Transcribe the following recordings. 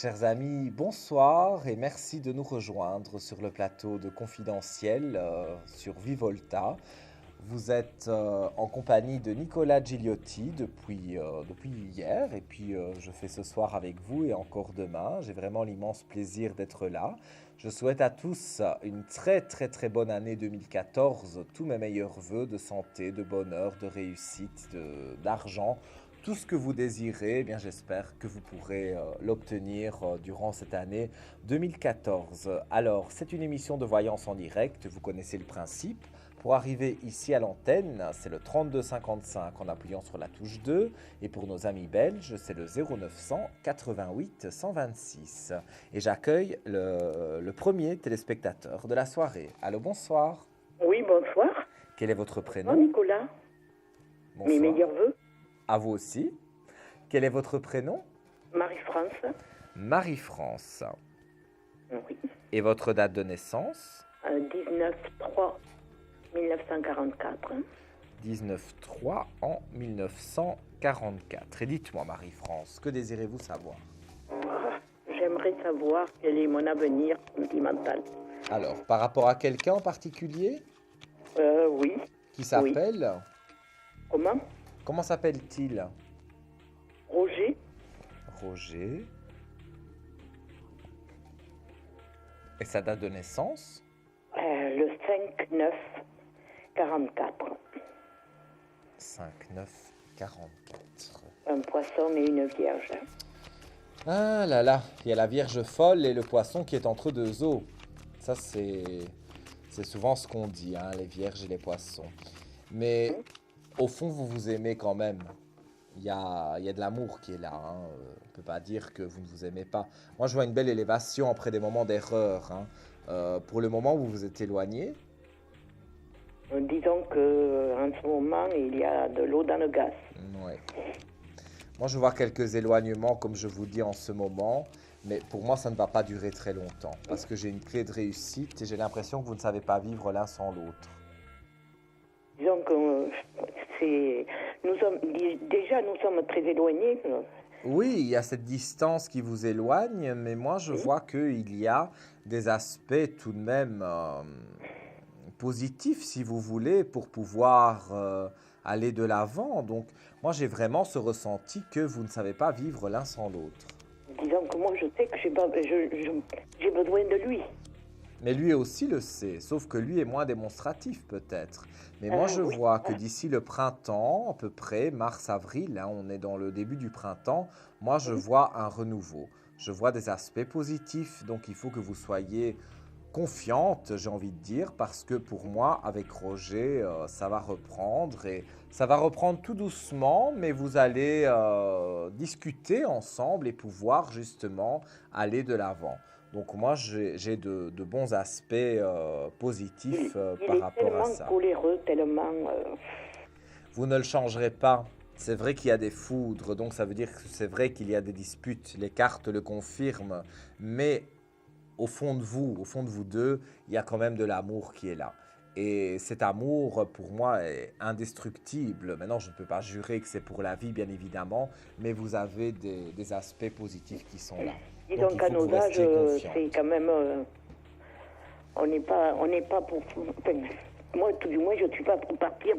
Chers amis, bonsoir et merci de nous rejoindre sur le plateau de Confidentiel sur Vivolta. Vous êtes en compagnie de Nicolas Gigliotti depuis hier et puis je fais ce soir avec vous et encore demain. J'ai vraiment l'immense plaisir d'être là. Je souhaite à tous une très bonne année 2014, tous mes meilleurs vœux de santé, de bonheur, de réussite, d'argent. Tout ce que vous désirez, eh bien j'espère que vous pourrez l'obtenir durant cette année 2014. Alors, c'est une émission de voyance en direct, vous connaissez le principe. Pour arriver ici à l'antenne, c'est le 3255 en appuyant sur la touche 2. Et pour nos amis belges, c'est le 0900 88 126. Et j'accueille le premier téléspectateur de la soirée. Allô, bonsoir. Oui, bonsoir. Quel est votre Bonsoir, prénom? Nicolas. Mes Bonsoir. meilleurs voeux. À vous aussi. Quel est votre prénom? Marie-France. Marie-France. Oui. Et votre date de naissance? 19-3-1944. 19-3 en 1944. Et dites-moi, Marie-France, que désirez-vous savoir? J'aimerais savoir quel est mon avenir sentimental. Alors, par rapport à quelqu'un en particulier Oui. qui s'appelle? Comment? Comment s'appelle-t-il? Roger. Roger. Et sa date de naissance? Le 5-9-44. 5-9-44. Un poisson et une vierge. Ah là là, il y a la Vierge folle et le poisson qui est entre deux eaux. Ça, c'est souvent ce qu'on dit, hein, les vierges et les poissons. Mais au fond, vous vous aimez quand même. Il y a de l'amour qui est là. Hein. On ne peut pas dire que vous ne vous aimez pas. Moi, je vois une belle élévation après des moments d'erreur. Hein. Pour le moment, vous vous êtes éloigné. Disons qu'en ce moment, il y a de l'eau dans le gaz. Ouais. Moi, je vois quelques éloignements, comme je vous dis en ce moment. Mais pour moi, ça ne va pas durer très longtemps. Parce que j'ai une clé de réussite et j'ai l'impression que vous ne savez pas vivre l'un sans l'autre. Disons que nous sommes très éloignés. Oui, il y a cette distance qui vous éloigne, mais moi je vois qu'il y a des aspects tout de même positifs, si vous voulez, pour pouvoir aller de l'avant. Donc moi j'ai vraiment ce ressenti que vous ne savez pas vivre l'un sans l'autre. Disons que moi, je sais que j'ai besoin de lui. Mais lui aussi le sait, sauf que lui est moins démonstratif peut-être. Mais moi je Oui. vois que d'ici le printemps, à peu près, mars-avril, hein, on est dans le début du printemps, moi je vois un renouveau. Je vois des aspects positifs, donc il faut que vous soyez confiante, j'ai envie de dire, parce que pour moi, avec Roger, ça va reprendre et ça va reprendre tout doucement, mais vous allez discuter ensemble et pouvoir justement aller de l'avant. Donc moi, j'ai de bons aspects positifs Il par est rapport à tellement ça. coléreux, tellement... Vous ne le changerez pas. C'est vrai qu'il y a des foudres, donc ça veut dire que c'est vrai qu'il y a des disputes. Les cartes le confirment, mais au fond de vous deux, il y a quand même de l'amour qui est là. Et cet amour, pour moi, est indestructible. Maintenant, je ne peux pas jurer que c'est pour la vie, bien évidemment, mais vous avez des aspects positifs qui sont là. Disons Donc, il qu'à faut que nos vous âges, restiez confiante. c'est quand même... on n'est pas pour... Enfin, moi, tout du moins, je ne suis pas pour partir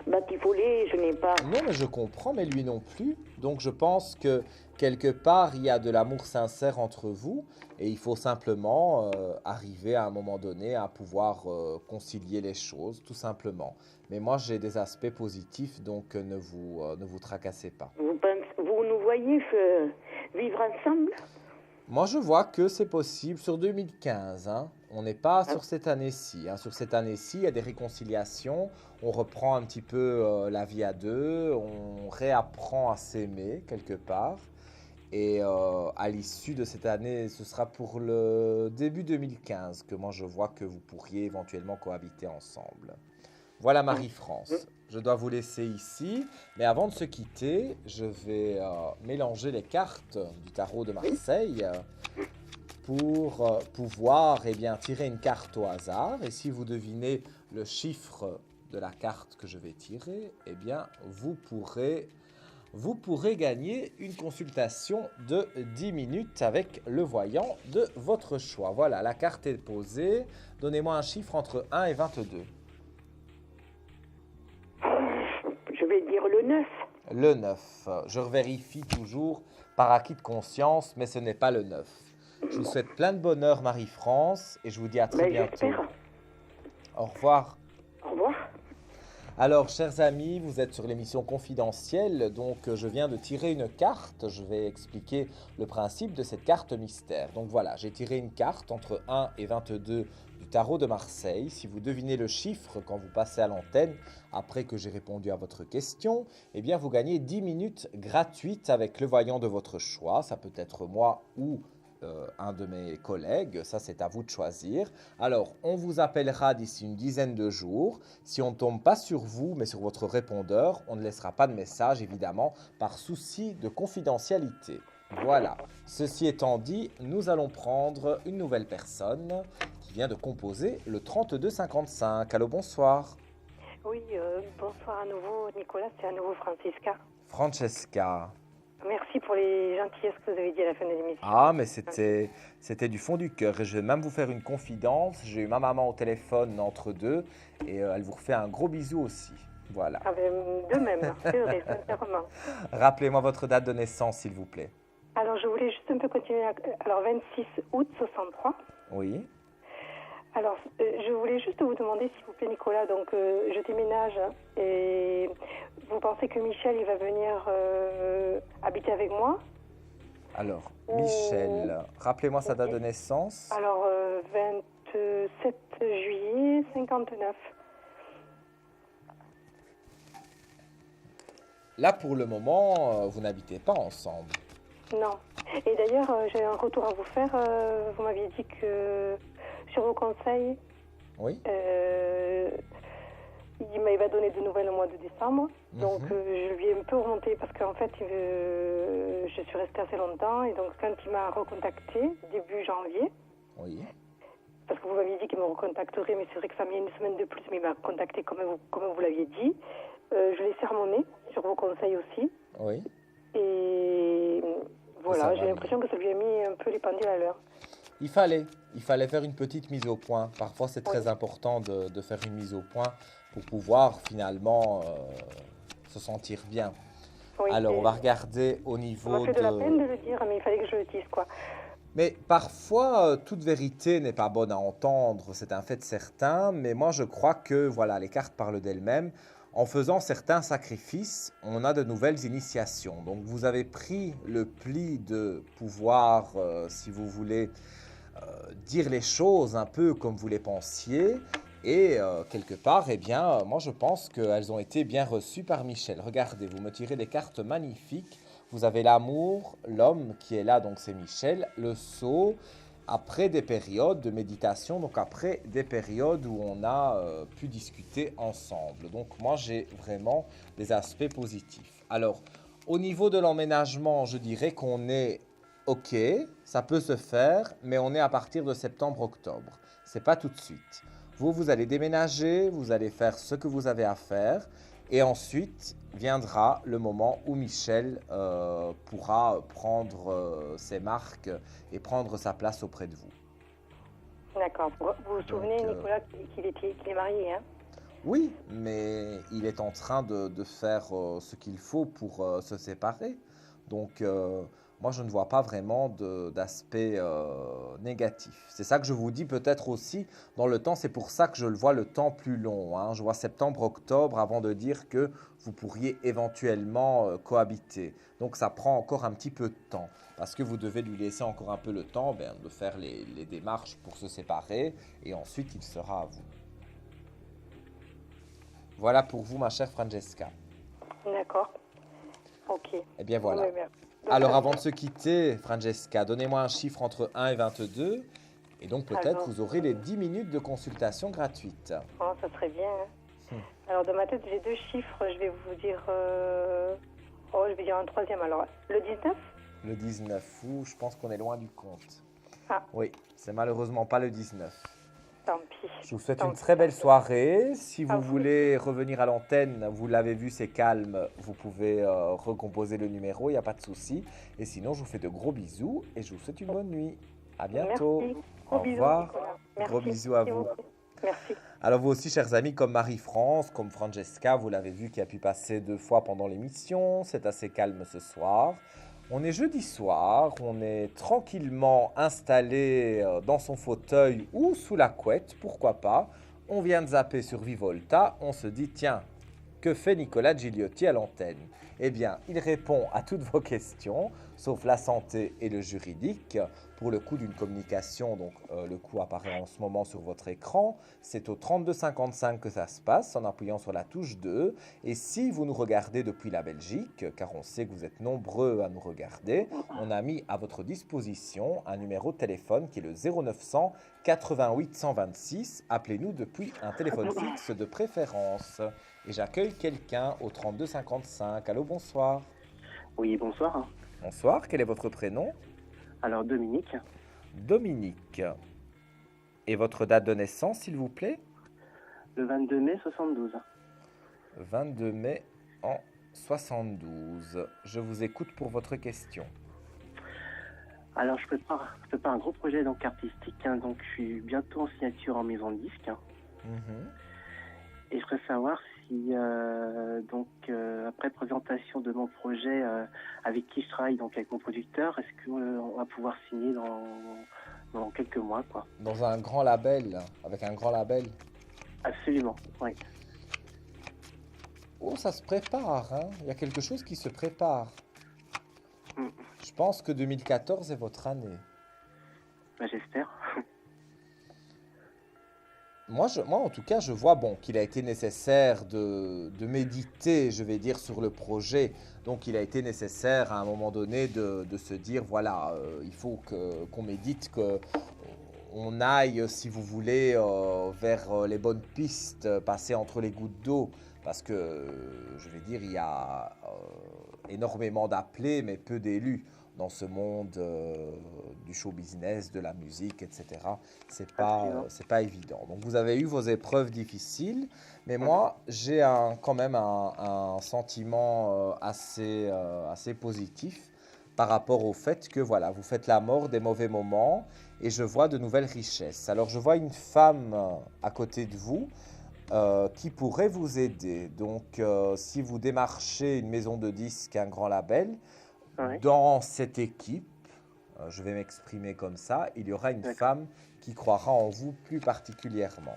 batifolée, je n'ai pas... Non, mais je comprends, mais lui non plus. Donc, je pense que quelque part, il y a de l'amour sincère entre vous et il faut simplement arriver à un moment donné à pouvoir concilier les choses, tout simplement. Mais moi, j'ai des aspects positifs, donc ne vous tracassez pas. Vous nous voyez vivre ensemble? Moi, je vois que c'est possible sur 2015. Hein. On n'est pas sur cette année-ci. Hein. Sur cette année-ci, il y a des réconciliations. On reprend un petit peu la vie à deux. On réapprend à s'aimer quelque part. Et à l'issue de cette année, ce sera pour le début 2015 que moi je vois que vous pourriez éventuellement cohabiter ensemble. Voilà Marie-France. Je dois vous laisser ici, mais avant de se quitter, je vais mélanger les cartes du tarot de Marseille pour pouvoir bien, tirer une carte au hasard. Et si vous devinez le chiffre de la carte que je vais tirer, eh bien, vous pourrez vous pourrez gagner une consultation de 10 minutes avec le voyant de votre choix. Voilà, la carte est posée. Donnez-moi un chiffre entre 1 et 22. Je vais dire le 9. Le 9. Je vérifie toujours par acquis de conscience, mais ce n'est pas le 9. Je vous souhaite plein de bonheur, Marie-France, et je vous dis à très bientôt. J'espère. Au revoir. Au revoir. Alors, chers amis, vous êtes sur l'émission confidentielle, donc je viens de tirer une carte. Je vais expliquer le principe de cette carte mystère. Donc voilà, j'ai tiré une carte entre 1 et 22 du tarot de Marseille. Si vous devinez le chiffre quand vous passez à l'antenne, après que j'ai répondu à votre question, eh bien vous gagnez 10 minutes gratuites avec le voyant de votre choix. Ça peut être moi ou un de mes collègues, ça c'est à vous de choisir. Alors, on vous appellera d'ici une dizaine de jours. Si on ne tombe pas sur vous, mais sur votre répondeur, on ne laissera pas de message, évidemment, par souci de confidentialité. Voilà. Ceci étant dit, nous allons prendre une nouvelle personne qui vient de composer le 3255. Allô, bonsoir. Oui, bonsoir à nouveau Nicolas, c'est à nouveau Francisca. Francesca. Merci pour les gentillesses que vous avez dit à la fin de l'émission. Ah, mais c'était du fond du cœur. Et je vais même vous faire une confidence. J'ai eu ma maman au téléphone entre deux et elle vous refait un gros bisou aussi. Voilà. Ah ben, de même, c'est vrai, sincèrement. Rappelez-moi votre date de naissance, s'il vous plaît. Alors, je voulais juste un peu continuer. Alors, 26 août 63. Oui. Alors, je voulais juste vous demander, s'il vous plaît, Nicolas, donc je déménage et vous pensez que Michel, il va venir habiter avec moi? Alors, Michel, rappelez-moi sa date de naissance. Alors, 27 juillet 59. Là, pour le moment, vous n'habitez pas ensemble. Non. Et d'ailleurs, j'ai un retour à vous faire. Vous m'aviez dit que sur vos conseils, Oui. il va donner de nouvelles au mois de décembre. Donc, je lui ai un peu remonté parce qu'en fait, je suis restée assez longtemps. Et donc, quand il m'a recontacté, début janvier, Oui. parce que vous m'aviez dit qu'il me recontacterait, mais c'est vrai que ça met une semaine de plus, mais il m'a contacté comme vous l'aviez dit. Je l'ai sermonné sur vos conseils aussi. Oui. Et voilà, j'ai l'impression que ça lui a mis un peu les pendules à l'heure. Il fallait faire une petite mise au point. Parfois, c'est très important de faire une mise au point pour pouvoir finalement se sentir bien. Oui, alors, on va regarder au niveau ça m'a fait de la peine de le dire, mais il fallait que je le dise, quoi. Mais parfois, toute vérité n'est pas bonne à entendre, c'est un fait certain, mais moi je crois que voilà, les cartes parlent d'elles-mêmes. En faisant certains sacrifices, on a de nouvelles initiations. Donc vous avez pris le pli de pouvoir, si vous voulez, dire les choses un peu comme vous les pensiez. Et quelque part, eh bien, moi je pense qu'elles ont été bien reçues par Michel. Regardez, vous me tirez des cartes magnifiques. Vous avez l'amour, l'homme qui est là, donc c'est Michel, le sceau, après des périodes de méditation, donc après des périodes où on a pu discuter ensemble. Donc moi j'ai vraiment des aspects positifs. Alors, au niveau de l'emménagement, je dirais qu'on est OK, ça peut se faire, mais on est à partir de septembre-octobre. C'est pas tout de suite. Vous allez déménager, vous allez faire ce que vous avez à faire, et ensuite viendra le moment où Michel pourra prendre ses marques et prendre sa place auprès de vous. D'accord. Vous vous souvenez, Nicolas, qu'il est marié, hein? Oui, mais il est en train de faire ce qu'il faut pour se séparer. Donc, moi, je ne vois pas vraiment d'aspect négatif. C'est ça que je vous dis peut-être aussi dans le temps. C'est pour ça que je le vois le temps plus long, hein. Je vois septembre, octobre avant de dire que vous pourriez éventuellement cohabiter. Donc, ça prend encore un petit peu de temps parce que vous devez lui laisser encore un peu le temps de faire les démarches pour se séparer et ensuite il sera à vous. Voilà pour vous, ma chère Francesca. D'accord. Ok. Eh bien voilà. Oui, donc, alors avant de se quitter, Francesca, donnez-moi un chiffre entre 1 et 22. Et donc peut-être vous aurez les 10 minutes de consultation gratuite. Oh, ça serait bien. Hein. Alors dans ma tête, j'ai deux chiffres. Je vais vous dire... je vais dire un troisième alors. Le 19 ? Le 19, je pense qu'on est loin du compte. Ah. Oui, c'est malheureusement pas le 19. Tant pis. Je vous souhaite Tant une pis, très belle tant pis. soirée. Si À vous vous. voulez revenir à l'antenne, vous l'avez vu, c'est calme. Vous pouvez recomposer le numéro, il n'y a pas de souci. Et sinon, je vous fais de gros bisous et je vous souhaite une bonne nuit. À bientôt. Merci. Au Gros bisous, revoir. Nicolas. Gros Merci. bisous à S'il vous vous. plaît. Merci. Alors vous aussi, chers amis, comme Marie-France, comme Francesca, vous l'avez vu, qui a pu passer 2 fois pendant l'émission. C'est assez calme ce soir. On est jeudi soir, on est tranquillement installé dans son fauteuil ou sous la couette, pourquoi pas. On vient de zapper sur Vivolta, on se dit, tiens, que fait Nicolas Gigliotti à l'antenne? Eh bien, il répond à toutes vos questions, sauf la santé et le juridique. Pour le coût d'une communication, donc le coût apparaît en ce moment sur votre écran. C'est au 3255 que ça se passe en appuyant sur la touche 2. Et si vous nous regardez depuis la Belgique, car on sait que vous êtes nombreux à nous regarder, on a mis à votre disposition un numéro de téléphone qui est le 0900 88 126. Appelez-nous depuis un téléphone fixe de préférence. Et j'accueille quelqu'un au 3255. Allô, bonsoir. Oui, bonsoir. Bonsoir, quel est votre prénom? Alors, Dominique, Dominique. Et votre date de naissance, s'il vous plaît? le 22 mai 72. 22 mai en 72. Je vous écoute pour votre question. Alors, je prépare un gros projet donc artistique. Donc, je suis bientôt en signature en maison de disque. Mhm. Et je voudrais savoir si, après présentation de mon projet avec qui je travaille, donc avec mon producteur, est-ce qu'on va pouvoir signer dans quelques mois, quoi. Dans un grand label, avec un grand label. Absolument, oui. Oh, ça se prépare, hein. Il y a quelque chose qui se prépare. Mm. Je pense que 2014 est votre année. Ben, j'espère. Moi, en tout cas, je vois qu'il a été nécessaire de méditer, je vais dire, sur le projet. Donc, il a été nécessaire à un moment donné de se dire, voilà, il faut qu'on médite, qu'on aille, si vous voulez, vers les bonnes pistes, passer entre les gouttes d'eau. Parce que, je vais dire, il y a énormément d'appelés, mais peu d'élus dans ce monde du show business, de la musique, etc. C'est pas évident. Donc vous avez eu vos épreuves difficiles, mais moi j'ai quand même un sentiment assez positif par rapport au fait que voilà, vous faites la mort des mauvais moments et je vois de nouvelles richesses. Alors je vois une femme à côté de vous qui pourrait vous aider. Donc si vous démarchez une maison de disques, un grand label, Ouais. dans cette équipe, je vais m'exprimer comme ça, il y aura une D'accord. femme qui croira en vous plus particulièrement.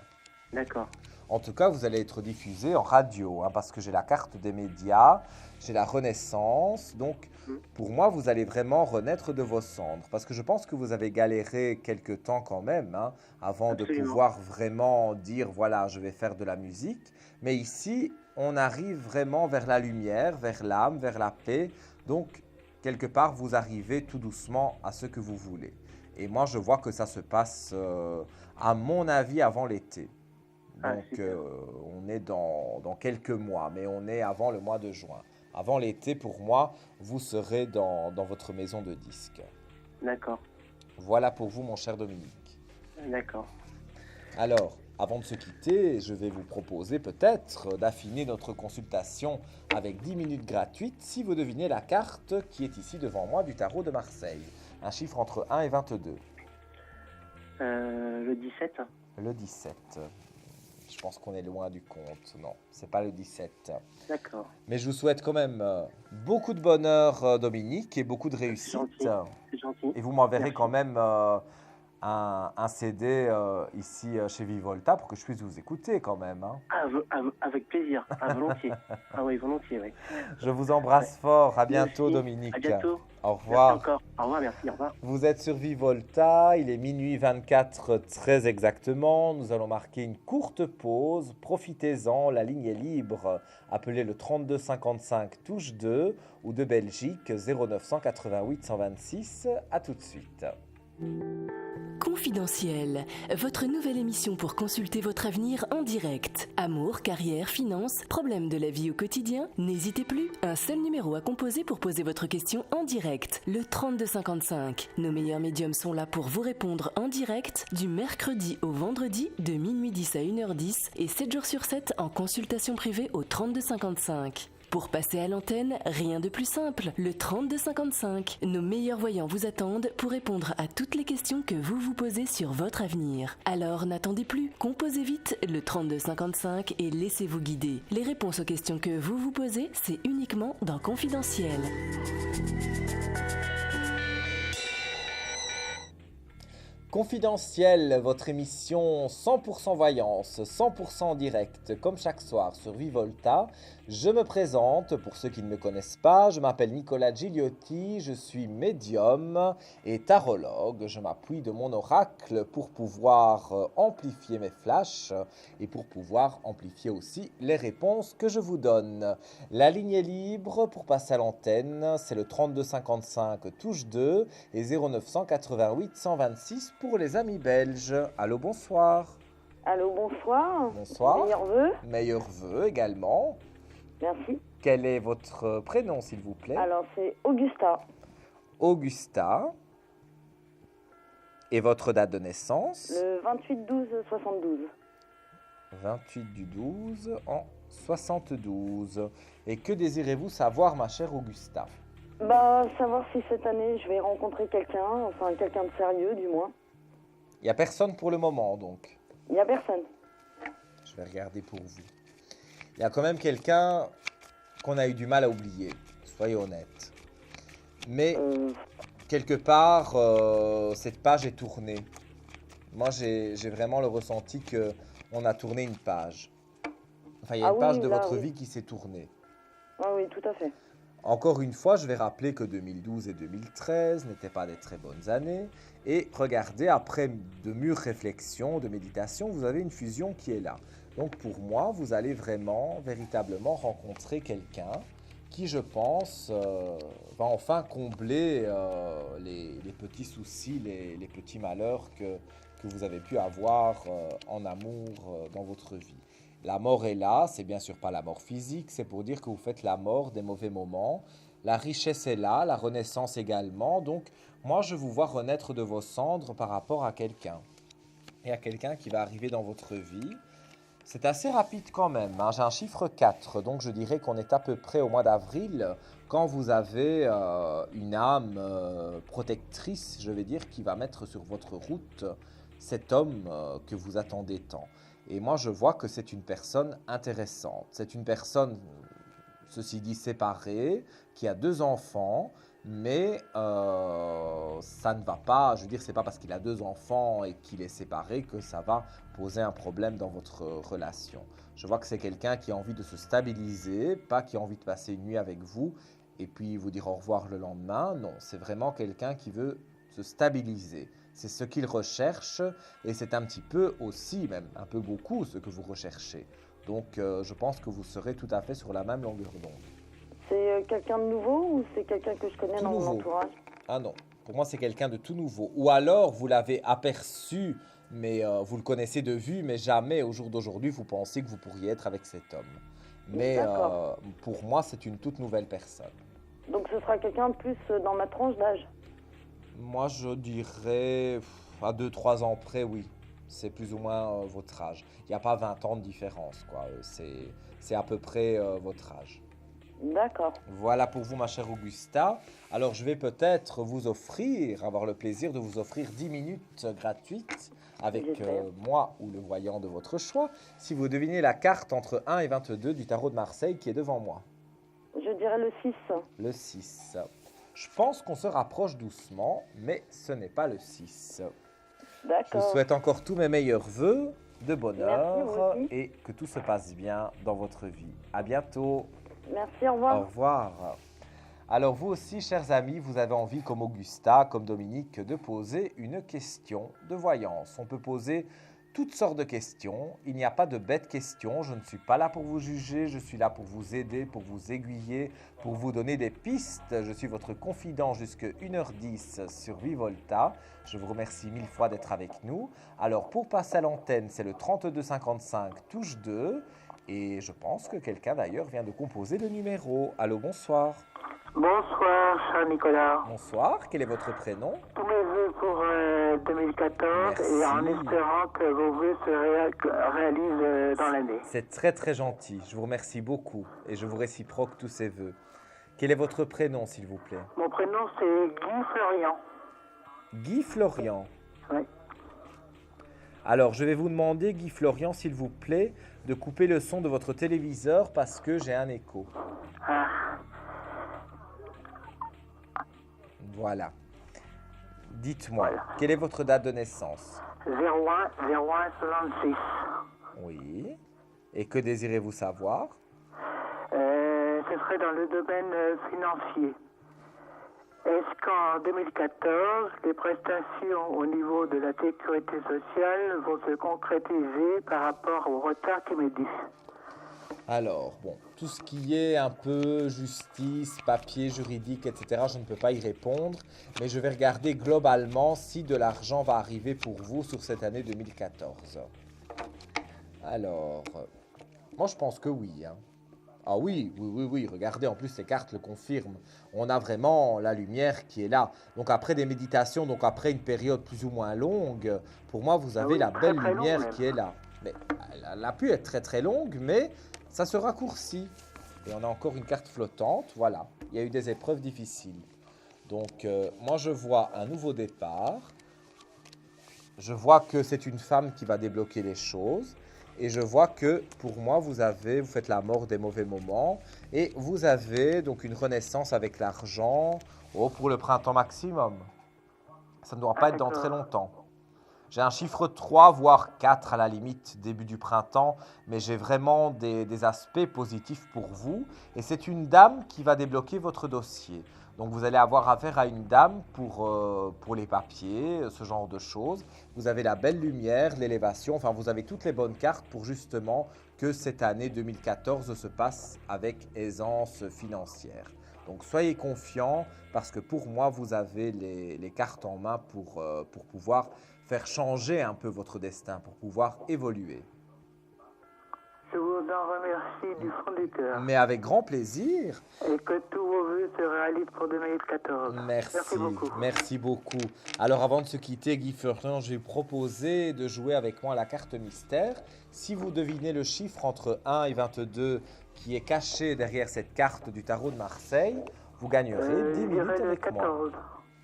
D'accord. En tout cas, vous allez être diffusé en radio, hein, parce que j'ai la carte des médias, j'ai la Renaissance. Donc, pour moi, vous allez vraiment renaître de vos cendres. Parce que je pense que vous avez galéré quelque temps quand même, hein, avant de Absolument. pouvoir vraiment dire, voilà, je vais faire de la musique. Mais ici, on arrive vraiment vers la lumière, vers l'âme, vers la paix. Donc, quelque part, vous arrivez tout doucement à ce que vous voulez. Et moi, je vois que ça se passe, à mon avis, avant l'été. Ah, Donc, super. on est dans quelques mois, mais on est avant le mois de juin. Avant l'été, pour moi, vous serez dans votre maison de disques. D'accord. Voilà pour vous, mon cher Dominique. D'accord. Alors, avant de se quitter, je vais vous proposer peut-être d'affiner notre consultation avec 10 minutes gratuites si vous devinez la carte qui est ici devant moi du tarot de Marseille. Un chiffre entre 1 et 22. Le 17. Le 17. Je pense qu'on est loin du compte. Non, c'est pas le 17. D'accord. Mais je vous souhaite quand même beaucoup de bonheur, Dominique, et beaucoup de réussite. Gentil. C'est gentil. Et vous m'enverrez Merci. quand même un CD ici chez Vivolta pour que je puisse vous écouter quand même, hein. Avec plaisir, volontiers. Ah oui, volontiers, oui. Je vous embrasse fort. À bientôt, Merci. Dominique. À bientôt. Au Merci revoir. encore. Au revoir, merci, au revoir. Vous êtes sur Vivolta, il est minuit 24 très exactement. Nous allons marquer une courte pause. Profitez-en, la ligne est libre. Appelez le 3255 touche 2 ou de Belgique 0988 126. À tout de suite. Confidentiel, votre nouvelle émission pour consulter votre avenir en direct. Amour, carrière, finances, problèmes de la vie au quotidien. N'hésitez plus, un seul numéro à composer pour poser votre question en direct. Le 3255. Nos meilleurs médiums sont là pour vous répondre en direct du mercredi au vendredi de minuit 10 à 1h10 et 7 jours sur 7 en consultation privée au 3255. Pour passer à l'antenne, rien de plus simple, le 3255. Nos meilleurs voyants vous attendent pour répondre à toutes les questions que vous vous posez sur votre avenir. Alors n'attendez plus, composez vite le 3255 et laissez-vous guider. Les réponses aux questions que vous vous posez, c'est uniquement dans Confidentiel. Confidentiel, votre émission 100% voyance, 100% en direct, comme chaque soir sur Vivolta. Je me présente, pour ceux qui ne me connaissent pas, je m'appelle Nicolas Gigliotti, je suis médium et tarologue. Je m'appuie de mon oracle pour pouvoir amplifier mes flashs et pour pouvoir amplifier aussi les réponses que je vous donne. La ligne est libre pour passer à l'antenne, c'est le 3255 touche 2 et 0988 126 pour les amis belges. Allô, bonsoir. Allô, bonsoir. Bonsoir. Meilleurs vœux. Meilleurs vœux également. Merci. Quel est votre prénom, s'il vous plaît? Alors, c'est Augusta. Augusta. Et votre date de naissance? Le 28-12-72. 28 du 12 en 72. Et que désirez-vous savoir, ma chère Augusta? Savoir si cette année, je vais rencontrer quelqu'un, enfin quelqu'un de sérieux, du moins. Il n'y a personne pour le moment, donc. Il n'y a personne. Je vais regarder pour vous. Il y a quand même quelqu'un qu'on a eu du mal à oublier, soyez honnête. Mais quelque part, cette page est tournée. Moi, j'ai vraiment le ressenti qu'on a tourné une page. Enfin, il y a une page de votre vie qui s'est tournée. Ah oui, tout à fait. Encore une fois, je vais rappeler que 2012 et 2013 n'étaient pas des très bonnes années. Et regardez, après de mûres réflexions, de méditation, vous avez une fusion qui est là. Donc pour moi, vous allez vraiment, véritablement rencontrer quelqu'un qui, je pense, va enfin combler les petits soucis, les petits malheurs que vous avez pu avoir en amour dans votre vie. La mort est là, c'est bien sûr pas la mort physique, c'est pour dire que vous faites la mort des mauvais moments. La richesse est là, la renaissance également. Donc, moi, je vous vois renaître de vos cendres par rapport à quelqu'un. Et à quelqu'un qui va arriver dans votre vie. C'est assez rapide quand même, hein. J'ai un chiffre 4, donc je dirais qu'on est à peu près au mois d'avril, quand vous avez une âme protectrice, je vais dire, qui va mettre sur votre route cet homme que vous attendez tant. Et moi, je vois que c'est une personne intéressante. C'est une personne, ceci dit, séparée, qui a 2 enfants, mais ça ne va pas, je veux dire, c'est pas parce qu'il a 2 enfants et qu'il est séparé que ça va poser un problème dans votre relation. Je vois que c'est quelqu'un qui a envie de se stabiliser, pas qui a envie de passer une nuit avec vous et puis vous dire au revoir le lendemain. Non, c'est vraiment quelqu'un qui veut se stabiliser. C'est ce qu'il recherche et c'est un petit peu aussi, même un peu beaucoup, ce que vous recherchez. Donc, je pense que vous serez tout à fait sur la même longueur d'onde. C'est quelqu'un de nouveau ou c'est quelqu'un que je connais dans mon entourage? Ah non, pour moi, c'est quelqu'un de tout nouveau. Ou alors, vous l'avez aperçu, mais vous le connaissez de vue, mais jamais au jour d'aujourd'hui, vous pensez que vous pourriez être avec cet homme. Mais pour moi, c'est une toute nouvelle personne. Donc, ce sera quelqu'un plus dans ma tranche d'âge? Moi, je dirais à 2-3 ans près, oui. C'est plus ou moins votre âge. Il n'y a pas 20 ans de différence, quoi. C'est à peu près votre âge. D'accord. Voilà pour vous, ma chère Augusta. Alors, je vais peut-être vous offrir, avoir le plaisir de vous offrir 10 minutes gratuites avec moi ou le voyant de votre choix, si vous devinez la carte entre 1 et 22 du tarot de Marseille qui est devant moi. Je dirais le 6. Le 6. Je pense qu'on se rapproche doucement, mais ce n'est pas le 6. D'accord. Je vous souhaite encore tous mes meilleurs vœux de bonheur Merci, et que tout se passe bien dans votre vie. À bientôt. Merci, au revoir. Au revoir. Alors vous aussi, chers amis, vous avez envie, comme Augusta, comme Dominique, de poser une question de voyance. On peut poser toutes sortes de questions. Il n'y a pas de bêtes questions. Je ne suis pas là pour vous juger. Je suis là pour vous aider, pour vous aiguiller, pour vous donner des pistes. Je suis votre confident jusqu'à 1h10 sur Vivolta. Je vous remercie 1000 fois d'être avec nous. Alors, pour passer à l'antenne, c'est le 3255 touche 2. Et je pense que quelqu'un d'ailleurs vient de composer le numéro. Allô, bonsoir. Bonsoir, cher Nicolas. Bonsoir, quel est votre prénom? Tous mes vœux pour 2014 Merci. et en espérant que vos vœux se réalisent dans l'année. C'est très très gentil, je vous remercie beaucoup et je vous réciproque tous ces vœux. Quel est votre prénom, s'il vous plaît? Mon prénom, c'est Guy Florian. Guy Florian. Oui. Alors, je vais vous demander, Guy Florian, s'il vous plaît, de couper le son de votre téléviseur parce que j'ai un écho. Ah, Voilà. Dites-moi, Voilà. quelle est votre date de naissance? 01-01-66. Oui. Et que désirez-vous savoir? Ce serait dans le domaine financier. Est-ce qu'en 2014, les prestations au niveau de la sécurité sociale vont se concrétiser par rapport au retard qui m'est dû? Alors, bon, tout ce qui est un peu justice, papier, juridique, etc., je ne peux pas y répondre, mais je vais regarder globalement si de l'argent va arriver pour vous sur cette année 2014. Alors, moi je pense que oui. Hein. Ah oui, regardez, en plus les cartes le confirment. On a vraiment la lumière qui est là. Donc après des méditations, donc après une période plus ou moins longue, pour moi vous avez oui, la très, belle très lumière longue, qui est là. Mais elle a pu être très très longue, mais ça se raccourcit. Et on a encore une carte flottante, voilà. Il y a eu des épreuves difficiles. Donc moi je vois un nouveau départ. Je vois que c'est une femme qui va débloquer les choses. Et je vois que pour moi, vous faites la mort des mauvais moments. Et vous avez donc une renaissance avec l'argent pour le printemps maximum. Ça ne doit pas être dans très longtemps. J'ai un chiffre 3, voire 4 à la limite, début du printemps, mais j'ai vraiment des aspects positifs pour vous. Et c'est une dame qui va débloquer votre dossier. Donc vous allez avoir affaire à une dame pour les papiers, ce genre de choses. Vous avez la belle lumière, l'élévation, enfin vous avez toutes les bonnes cartes pour justement que cette année 2014 se passe avec aisance financière. Donc soyez confiants parce que pour moi, vous avez les cartes en main pour pouvoir faire changer un peu votre destin, pour pouvoir évoluer. Je vous en remercie du fond du cœur. Mais avec grand plaisir. Et que tous vos vœux se réalisent pour 2014. Merci beaucoup. Alors avant de se quitter, Guy Florian, je vais vous proposer de jouer avec moi à la carte mystère. Si vous devinez le chiffre entre 1 et 22 qui est caché derrière cette carte du tarot de Marseille, vous gagnerez 10 minutes avec moi.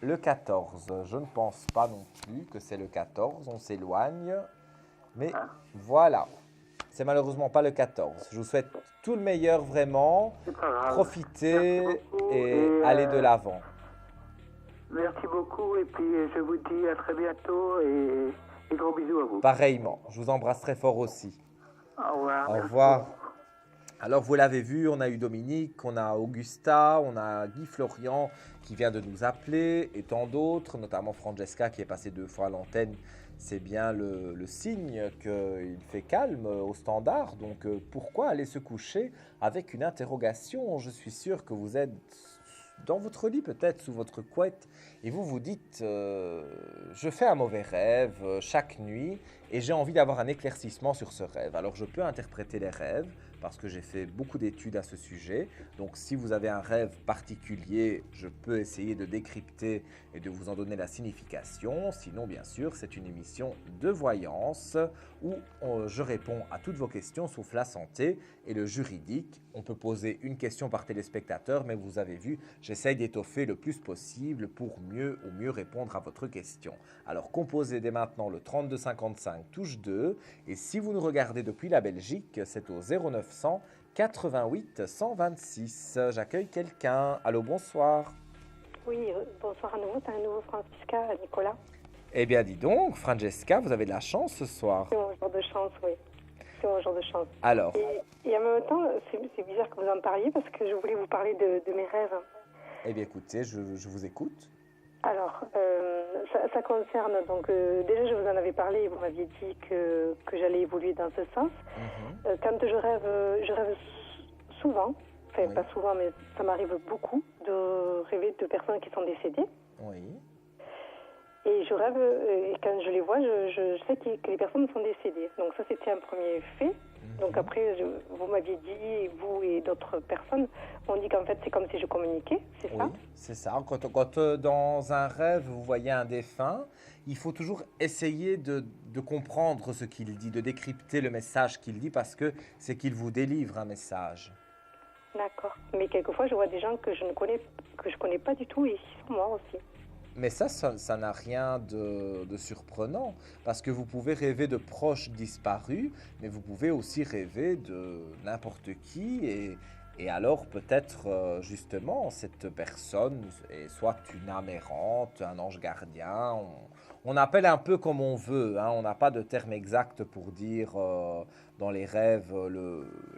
Le 14, je ne pense pas non plus que c'est le 14, on s'éloigne. Mais voilà, c'est malheureusement pas le 14. Je vous souhaite tout le meilleur vraiment. Profitez et allez de l'avant. Merci beaucoup et puis je vous dis à très bientôt et gros bisous à vous. Pareillement, je vous embrasse très fort aussi. Au revoir. Au revoir. Alors vous l'avez vu, on a eu Dominique, on a Augusta, on a Guy Florian qui vient de nous appeler et tant d'autres, notamment Francesca qui est passée 2 fois à l'antenne. C'est bien le signe qu'il fait calme au standard. Donc pourquoi aller se coucher avec une interrogation? Je suis sûr que vous êtes dans votre lit peut-être, sous votre couette, et vous vous dites je fais un mauvais rêve chaque nuit et j'ai envie d'avoir un éclaircissement sur ce rêve. Alors je peux interpréter les rêves parce que j'ai fait beaucoup d'études à ce sujet. Donc si vous avez un rêve particulier, je peux essayer de décrypter et de vous en donner la signification. Sinon, bien sûr, c'est une émission de voyance où je réponds à toutes vos questions sauf la santé et le juridique. On peut poser une question par téléspectateur, mais vous avez vu, j'essaye d'étoffer le plus possible pour mieux répondre à votre question. Alors composez dès maintenant le 3255 touche 2 et si vous nous regardez depuis la Belgique, c'est au 0900 88 126. J'accueille quelqu'un. Allô, bonsoir. Oui, bonsoir à nouveau. C'est un nouveau Francisca, Nicolas. Eh bien, dis donc, Francesca, vous avez de la chance ce soir. C'est mon jour de chance, oui. C'est mon jour de chance. Alors Et en même temps, c'est bizarre que vous en parliez parce que je voulais vous parler de mes rêves. Eh bien, écoutez, je vous écoute. Alors, ça concerne, donc déjà je vous en avais parlé, vous m'aviez dit que j'allais évoluer dans ce sens. Quand je rêve souvent, enfin Oui. pas souvent, mais ça m'arrive beaucoup de rêver de personnes qui sont décédées. Oui. Et je rêve, et quand je les vois, je sais que les personnes sont décédées. Donc ça, c'était un premier fait. Donc après, vous m'aviez dit, vous et d'autres personnes m'ont dit qu'en fait, c'est comme si je communiquais, c'est ça? Oui, c'est ça. Quand dans un rêve, vous voyez un défunt, il faut toujours essayer de comprendre ce qu'il dit, de décrypter le message qu'il dit, parce que c'est qu'il vous délivre un message. D'accord. Mais quelquefois, je vois des gens que je connais pas du tout et qui sont morts aussi. Mais ça n'a rien de surprenant, parce que vous pouvez rêver de proches disparus, mais vous pouvez aussi rêver de n'importe qui, et alors peut-être justement cette personne est soit une âme errante, un ange gardien, on appelle un peu comme on veut, hein, on n'a pas de terme exact pour dire dans les rêves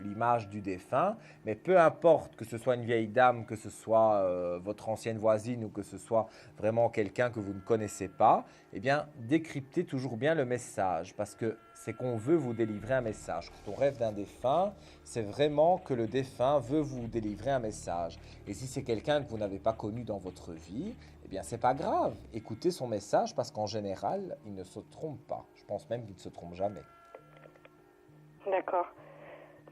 l'image du défunt, mais peu importe que ce soit une vieille dame, que ce soit votre ancienne voisine ou que ce soit vraiment quelqu'un que vous ne connaissez pas, eh bien, décryptez toujours bien le message, parce que c'est qu'on veut vous délivrer un message. Quand on rêve d'un défunt, c'est vraiment que le défunt veut vous délivrer un message. Et si c'est quelqu'un que vous n'avez pas connu dans votre vie, eh bien, c'est pas grave. Écoutez son message, parce qu'en général, il ne se trompe pas. Je pense même qu'il ne se trompe jamais. D'accord.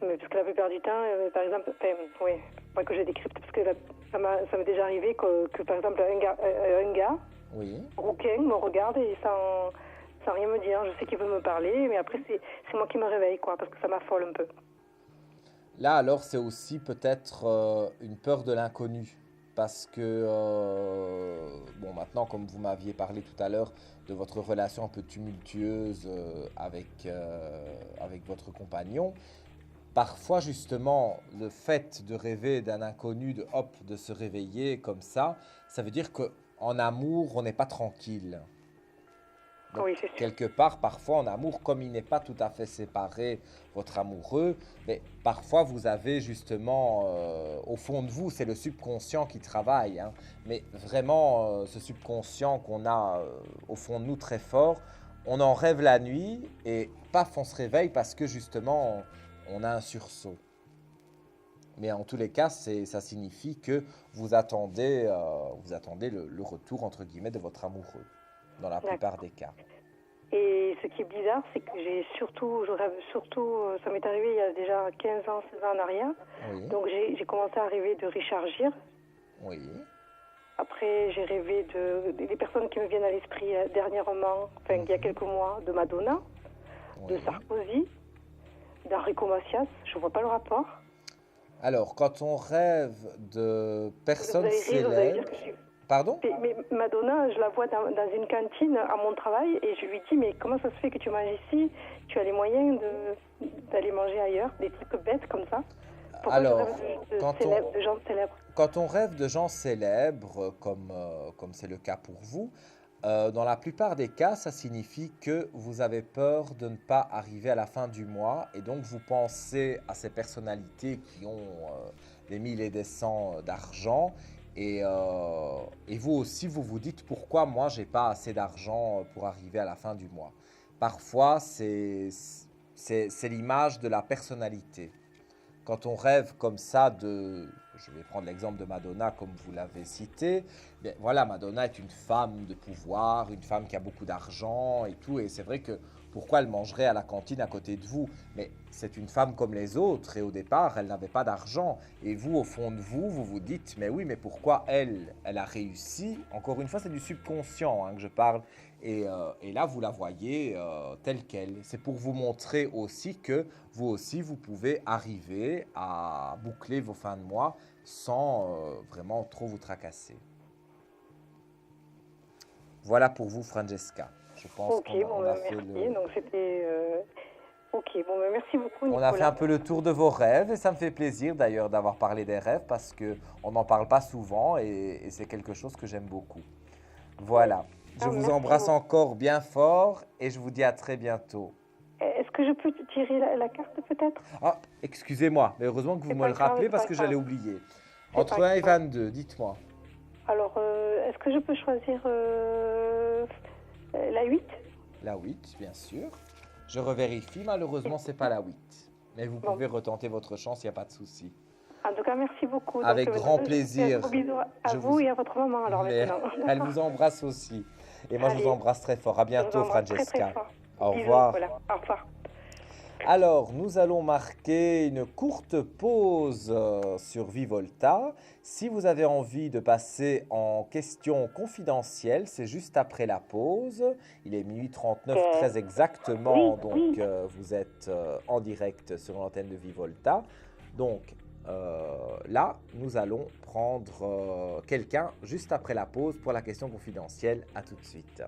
Mais parce que la plupart du temps, par exemple, oui, pas que je décrypte, parce que ça m'est déjà arrivé que par exemple, un gars Oui. rouquin me regarde et sans rien me dire. Je sais qu'il veut me parler, mais après, c'est moi qui me réveille, quoi, parce que ça m'affole un peu. Là, alors, c'est aussi peut-être une peur de l'inconnu. Parce que, bon, maintenant, comme vous m'aviez parlé tout à l'heure de votre relation un peu tumultueuse avec votre compagnon, parfois, justement, le fait de rêver d'un inconnu, de se réveiller comme ça veut dire qu'en amour, on n'est pas tranquille. Donc, Oui, c'est sûr. quelque part, parfois en amour, comme il n'est pas tout à fait séparé, votre amoureux, mais parfois vous avez justement, au fond de vous, c'est le subconscient qui travaille, hein, mais vraiment, ce subconscient qu'on a au fond de nous très fort, on en rêve la nuit et paf, on se réveille parce que justement, on a un sursaut. Mais en tous les cas, ça signifie que vous attendez le retour, entre guillemets, de votre amoureux, dans la plupart des cas. Et ce qui est bizarre, c'est que je rêve surtout, ça m'est arrivé il y a déjà 15 ans, 16 ans en arrière. Oui. Donc j'ai commencé à rêver de Richard Gere. Oui. Après, j'ai rêvé des personnes qui me viennent à l'esprit dernièrement, enfin il y a quelques mois, de Madonna, de Sarkozy, d'Enrico Macias. Je vois pas le rapport. Alors, quand on rêve de personnes Vous allez rire, vous allez dire célèbres... que je suis... Pardon? Mais Madonna, je la vois dans une cantine à mon travail et je lui dis, mais comment ça se fait que tu manges ici? Tu as les moyens d'aller manger ailleurs, des trucs bêtes comme ça? Pourquoi Alors, je rêve de gens célèbres? Quand on rêve de gens célèbres, comme c'est le cas pour vous, dans la plupart des cas, ça signifie que vous avez peur de ne pas arriver à la fin du mois et donc vous pensez à ces personnalités qui ont des mille et des cents d'argent et vous aussi, vous vous dites pourquoi moi, j'ai pas assez d'argent pour arriver à la fin du mois. Parfois, c'est l'image de la personnalité. Quand on rêve comme ça je vais prendre l'exemple de Madonna comme vous l'avez cité, bien voilà, Madonna est une femme de pouvoir, une femme qui a beaucoup d'argent et tout, et c'est vrai que pourquoi elle mangerait à la cantine à côté de vous? Mais c'est une femme comme les autres, et au départ, elle n'avait pas d'argent, et vous, au fond de vous, vous vous dites, mais oui, mais pourquoi elle a réussi? Encore une fois, c'est du subconscient que je parle, et là, vous la voyez telle qu'elle. C'est pour vous montrer aussi que vous aussi, vous pouvez arriver à boucler vos fins de mois sans vraiment trop vous tracasser. Voilà pour vous, Francesca. Je pense qu'on a fait merci. Donc c'était... Ok, bon, merci beaucoup, Nicolas. On a fait un peu le tour de vos rêves et ça me fait plaisir d'ailleurs d'avoir parlé des rêves parce qu'on n'en parle pas souvent et c'est quelque chose que j'aime beaucoup. Voilà. Je vous embrasse encore bien fort et je vous dis à très bientôt. Est-ce que je peux tirer la carte peut-être? Ah, excusez-moi, mais heureusement que vous me le rappelez parce que j'allais oublier. Entre 1 et 22, dites-moi. Alors, est-ce que je peux choisir la 8? La 8, bien sûr. Je revérifie, malheureusement, c'est pas la 8. Mais vous pouvez retenter votre chance, il n'y a pas de souci. En tout cas, merci beaucoup. Avec grand plaisir. Gros bisous à vous et à votre maman, alors maintenant. Elle vous embrasse aussi. Et moi, je vous embrasse très fort. À bientôt, Francesca. Très, très fort. Au Bisous, revoir. voilà. Au revoir. Alors, nous allons marquer une courte pause sur Vivolta. Si vous avez envie de passer en questions confidentielles, c'est juste après la pause. Il est minuit 39, très exactement. Donc, vous êtes en direct sur l'antenne de Vivolta. Donc, là, nous allons prendre quelqu'un juste après la pause pour la question confidentielle. À tout de suite.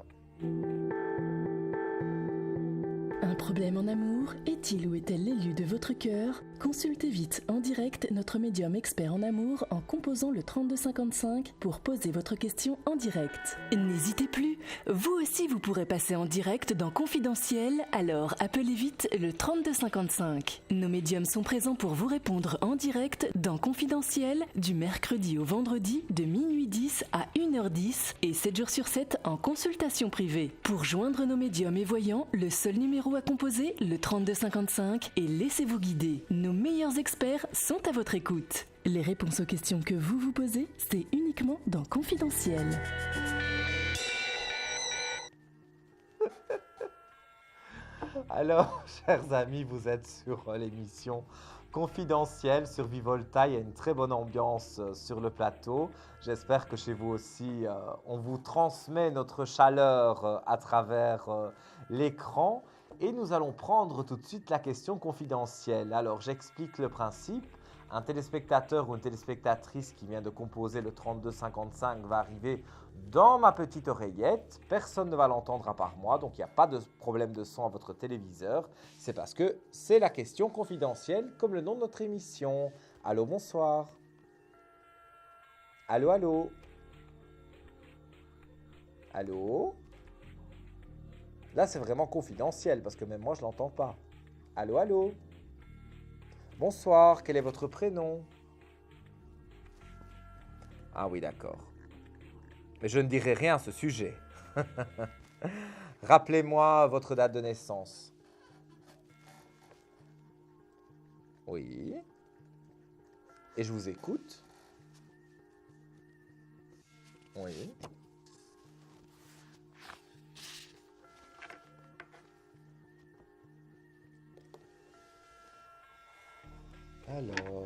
Un problème en amour? Est-il ou est-elle l'élu de votre cœur? Consultez vite en direct notre médium expert en amour en composant le 3255 pour poser votre question en direct. N'hésitez plus, vous aussi vous pourrez passer en direct dans Confidentiel, alors appelez vite le 3255. Nos médiums sont présents pour vous répondre en direct dans Confidentiel du mercredi au vendredi de minuit 10 à 1h10 et 7 jours sur 7 en consultation privée. Pour joindre nos médiums et voyants, le seul numéro à composer, le 3255, et laissez-vous guider. Nos meilleurs experts sont à votre écoute. Les réponses aux questions que vous vous posez, c'est uniquement dans Confidentiel. Alors, chers amis, vous êtes sur l'émission Confidentielle sur Vivolta. Il y a une très bonne ambiance sur le plateau. J'espère que chez vous aussi, on vous transmet notre chaleur à travers l'écran. Et nous allons prendre tout de suite la question confidentielle. Alors, j'explique le principe. Un téléspectateur ou une téléspectatrice qui vient de composer le 3255 va arriver dans ma petite oreillette. Personne ne va l'entendre à part moi, donc il n'y a pas de problème de son à votre téléviseur. C'est parce que c'est la question confidentielle, comme le nom de notre émission. Allô, bonsoir. Allô, allô. Allô. Là, c'est vraiment confidentiel, parce que même moi, je ne l'entends pas. Allô, allô. Bonsoir, quel est votre prénom? Ah oui, d'accord. Mais je ne dirai rien à ce sujet. Rappelez-moi votre date de naissance. Oui. Et je vous écoute. Oui. Alors,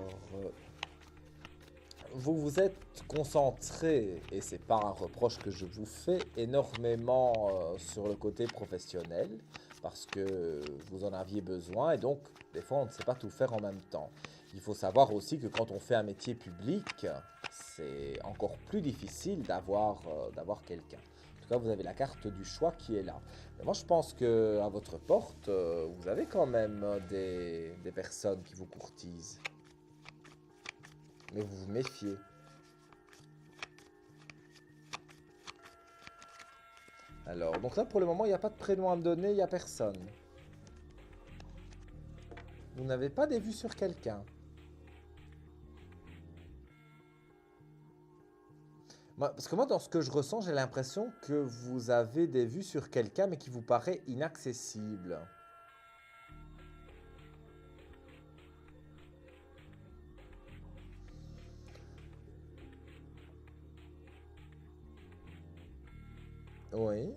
vous vous êtes concentré, et c'est pas un reproche que je vous fais, énormément sur le côté professionnel, parce que vous en aviez besoin, et donc, des fois, on ne sait pas tout faire en même temps. Il faut savoir aussi que quand on fait un métier public, c'est encore plus difficile d'avoir quelqu'un. En tout cas, vous avez la carte du choix qui est là. Mais moi, je pense qu'à votre porte, vous avez quand même des personnes qui vous courtisent. Mais vous vous méfiez. Alors, donc là, pour le moment, il n'y a pas de prénom à me donner, il n'y a personne. Vous n'avez pas des vues sur quelqu'un. Parce que moi, dans ce que je ressens, j'ai l'impression que vous avez des vues sur quelqu'un, mais qui vous paraît inaccessible. Oui.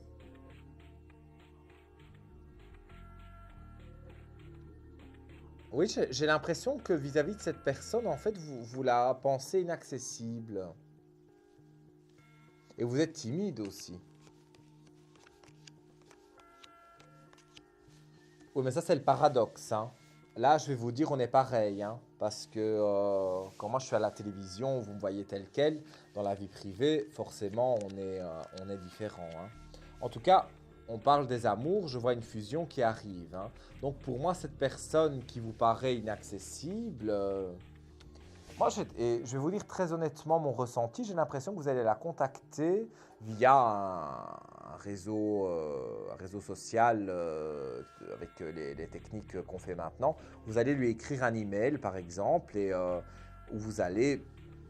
Oui, j'ai l'impression que vis-à-vis de cette personne, en fait, vous la pensez inaccessible. Et vous êtes timide aussi. Oui, mais ça, c'est le paradoxe, hein. Là, je vais vous dire, on est pareil, hein, parce que quand moi je suis à la télévision, vous me voyez tel quel. Dans la vie privée, forcément, on est différent, hein. En tout cas, on parle des amours, je vois une fusion qui arrive, hein. Donc pour moi, cette personne qui vous paraît inaccessible, moi, je vais vous dire très honnêtement mon ressenti. J'ai l'impression que vous allez la contacter via un réseau social avec les techniques qu'on fait maintenant. Vous allez lui écrire un email, par exemple, et où vous allez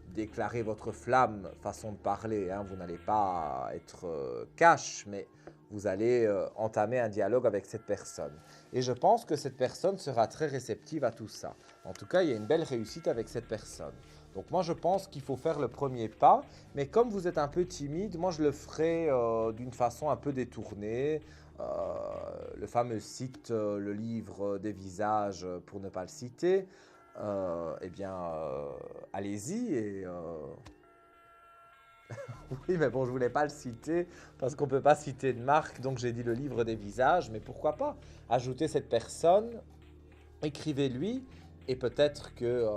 déclarer votre flamme, façon de parler, hein. Vous n'allez pas être cash, mais vous allez entamer un dialogue avec cette personne. Et je pense que cette personne sera très réceptive à tout ça. En tout cas, il y a une belle réussite avec cette personne. Donc moi, je pense qu'il faut faire le premier pas. Mais comme vous êtes un peu timide, moi, je le ferai d'une façon un peu détournée. Le fameux site, le livre des visages, pour ne pas le citer. Eh bien, allez-y et... Oui, mais bon, je voulais pas le citer parce qu'on peut pas citer de marque, donc j'ai dit le livre des visages, mais pourquoi pas ajouter cette personne, écrivez-lui, et peut-être que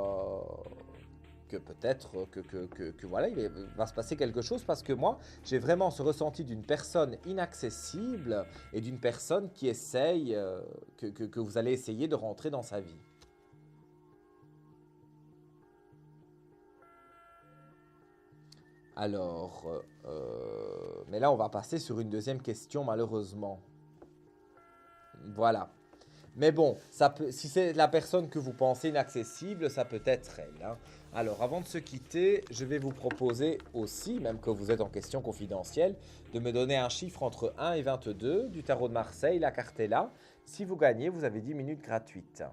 voilà, va se passer quelque chose, parce que moi, j'ai vraiment ce ressenti d'une personne inaccessible et d'une personne qui essaye, que vous allez essayer de rentrer dans sa vie. Alors, mais là, on va passer sur une deuxième question, malheureusement. Voilà. Mais bon, ça peut, si c'est la personne que vous pensez inaccessible, ça peut être elle, hein. Alors, avant de se quitter, je vais vous proposer aussi, même que vous êtes en question confidentielle, de me donner un chiffre entre 1 et 22 du tarot de Marseille. La carte est là. Si vous gagnez, vous avez 10 minutes gratuites.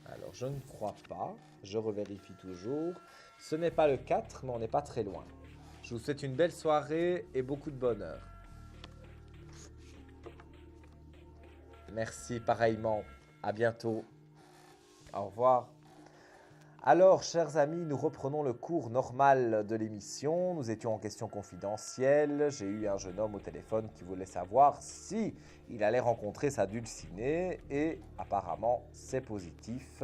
Alors, je ne crois pas. Je revérifie toujours. Ce n'est pas le 4, mais on n'est pas très loin. Je vous souhaite une belle soirée et beaucoup de bonheur. Merci pareillement. À bientôt. Au revoir. Alors, chers amis, nous reprenons le cours normal de l'émission. Nous étions en question confidentielle. J'ai eu un jeune homme au téléphone qui voulait savoir si il allait rencontrer sa dulcinée. Et apparemment, c'est positif.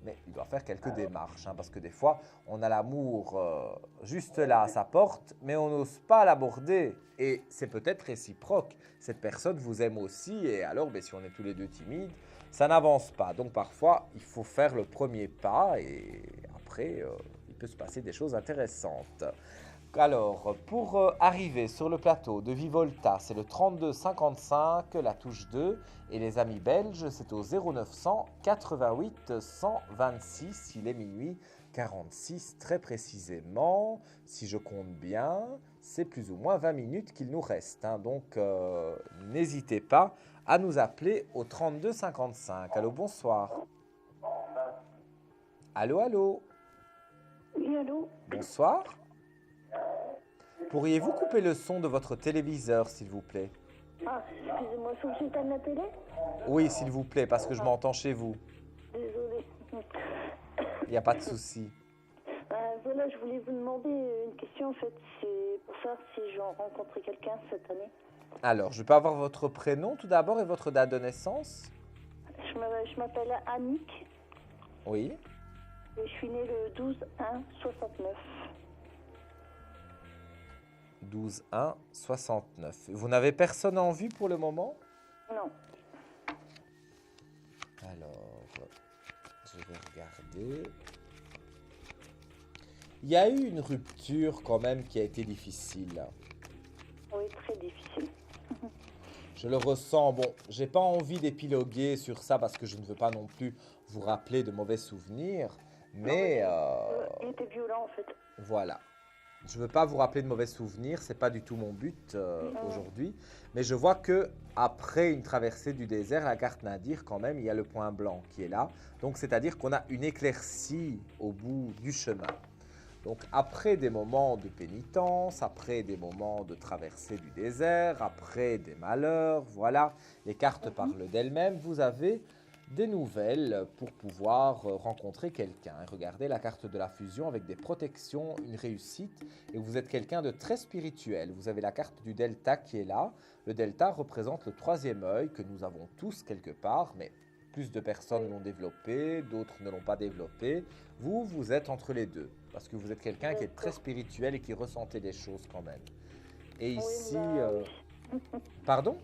Mais il doit faire quelques démarches, hein, parce que des fois, on a l'amour juste là à sa porte, mais on n'ose pas l'aborder. Et c'est peut-être réciproque. Cette personne vous aime aussi. Et alors, si on est tous les deux timides, ça n'avance pas. Donc parfois, il faut faire le premier pas et après, il peut se passer des choses intéressantes. Alors, pour arriver sur le plateau de Vivolta, c'est le 32 55, la touche 2. Et les amis belges, c'est au 0900 88 126. Il est minuit 46 très précisément. Si je compte bien, c'est plus ou moins 20 minutes qu'il nous reste, hein. Donc, n'hésitez pas à nous appeler au 32 55. Allô, bonsoir. Allô, allô. Oui, allô? Bonsoir. Pourriez-vous couper le son de votre téléviseur, s'il vous plaît? Ah, excusez-moi, faut que j'éteigne la télé? Oui, s'il vous plaît, parce que je m'entends chez vous. Désolée. Il n'y a pas de souci. Voilà, je voulais vous demander une question, en fait. C'est pour savoir si je vais rencontrer quelqu'un cette année. Alors, je peux avoir votre prénom tout d'abord et votre date de naissance? Je m'appelle Annick Oui. et je suis née le 12/1/69. 12/1/69. Vous n'avez personne en vue pour le moment? Non. Alors, je vais regarder. Il y a eu une rupture quand même qui a été difficile. Oui, très difficile. Je le ressens. Bon, j'ai pas envie d'épiloguer sur ça parce que je ne veux pas non plus vous rappeler de mauvais souvenirs. Mais Il était violent, en fait. voilà. Je ne veux pas vous rappeler de mauvais souvenirs, c'est pas du tout mon but aujourd'hui. Mais je vois que après une traversée du désert, la carte Nadir, quand même, il y a le point blanc qui est là. Donc, c'est-à-dire qu'on a une éclaircie au bout du chemin. Donc, après des moments de pénitence, après des moments de traversée du désert, après des malheurs, voilà, les cartes parlent d'elles-mêmes. Vous avez des nouvelles pour pouvoir rencontrer quelqu'un. Regardez la carte de la fusion avec des protections, une réussite, et vous êtes quelqu'un de très spirituel. Vous avez la carte du delta qui est là. Le delta représente le troisième œil que nous avons tous quelque part, mais plus de personnes l'ont développé, d'autres ne l'ont pas développé. Vous, vous êtes entre les deux, parce que vous êtes quelqu'un qui est très spirituel et qui ressentait des choses quand même. Et ici... Pardon ?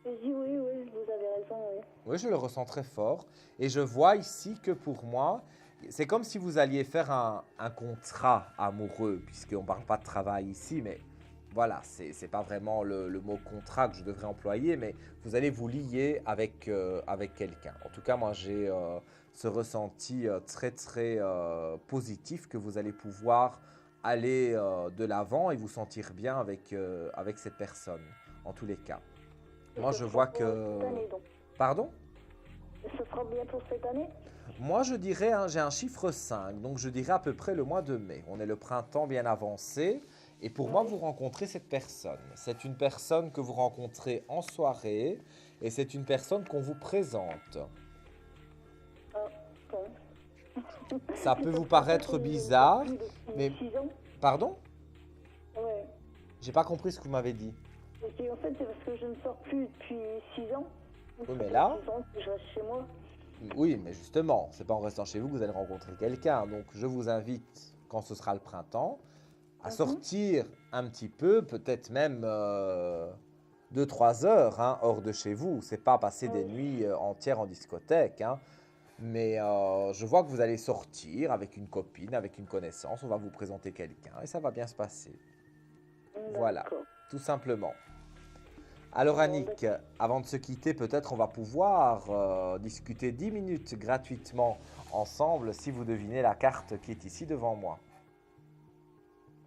Oui, vous avez raison, oui. Oui, je le ressens très fort. Et je vois ici que pour moi, c'est comme si vous alliez faire un contrat amoureux, puisqu'on ne parle pas de travail ici, mais voilà, c'est pas vraiment le mot contrat que je devrais employer, mais vous allez vous lier avec quelqu'un. En tout cas, moi, j'ai ce ressenti très, très positif que vous allez pouvoir aller de l'avant et vous sentir bien avec cette personne, en tous les cas. Moi, Ce je sera vois pour que... cette année, donc. Pardon? Ce sera bien pour cette année? Moi, je dirais, hein, j'ai un chiffre 5, donc je dirais à peu près le mois de mai. On est le printemps bien avancé. Et pour moi, vous rencontrez cette personne. C'est une personne que vous rencontrez en soirée et c'est une personne qu'on vous présente. Ah, bon. Ça peut C'est vous parce qu'en paraître fait, bizarre, depuis mais... 6 ans. Pardon? Ouais. J'ai pas compris ce que vous m'avez dit. Et en fait, c'est parce que je ne sors plus depuis 6 ans. Oui, mais là... 6 ans que je reste chez moi. Oui, mais justement, c'est pas en restant chez vous que vous allez rencontrer quelqu'un. Donc, je vous invite, quand ce sera le printemps, à sortir un petit peu, peut-être même 2-3 heures hors de chez vous. C'est pas passer des nuits entières en discothèque, hein. Mais je vois que vous allez sortir avec une copine, avec une connaissance. On va vous présenter quelqu'un et ça va bien se passer. Voilà, tout simplement. Alors Annick, avant de se quitter, peut-être on va pouvoir discuter 10 minutes gratuitement ensemble si vous devinez la carte qui est ici devant moi.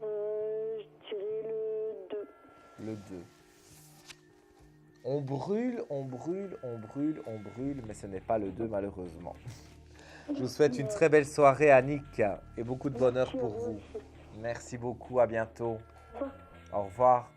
Je dirais le 2. Le 2. On brûle, on brûle, on brûle, on brûle, mais ce n'est pas le 2 malheureusement. Je vous souhaite une très belle soirée Annick et beaucoup de bonheur pour vous. Merci beaucoup, à bientôt. Au revoir.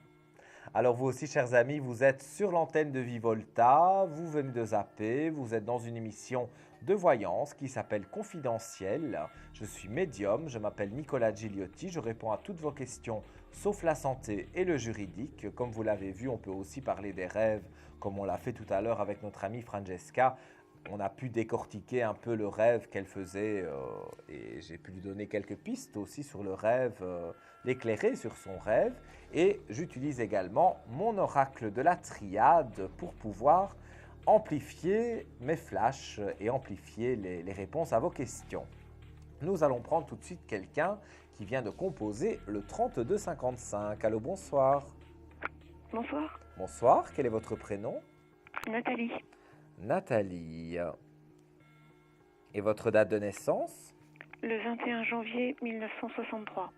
Alors vous aussi, chers amis, vous êtes sur l'antenne de Vivolta, vous venez de zapper, vous êtes dans une émission de voyance qui s'appelle Confidentiel. Je suis médium, je m'appelle Nicolas Gigliotti, je réponds à toutes vos questions sauf la santé et le juridique. Comme vous l'avez vu, on peut aussi parler des rêves, comme on l'a fait tout à l'heure avec notre amie Francesca. On a pu décortiquer un peu le rêve qu'elle faisait et j'ai pu lui donner quelques pistes aussi sur le rêve, l'éclairer sur son rêve. Et j'utilise également mon oracle de la triade pour pouvoir amplifier mes flashs et amplifier les réponses à vos questions. Nous allons prendre tout de suite quelqu'un qui vient de composer le 3255. Allô, bonsoir. Bonsoir. Bonsoir, quel est votre prénom? Nathalie. Nathalie. Et votre date de naissance? Le 21 janvier 1963.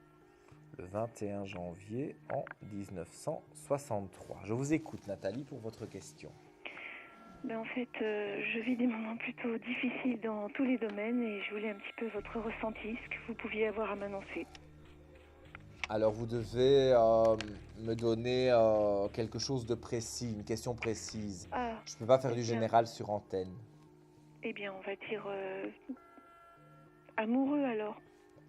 Le 21 janvier en 1963. Je vous écoute, Nathalie, pour votre question. En fait, je vis des moments plutôt difficiles dans tous les domaines et je voulais un petit peu votre ressenti, ce que vous pouviez avoir à m'annoncer. Alors, vous devez me donner quelque chose de précis, une question précise. Ah, je ne peux pas faire du général sur antenne. Eh bien, on va dire amoureux alors.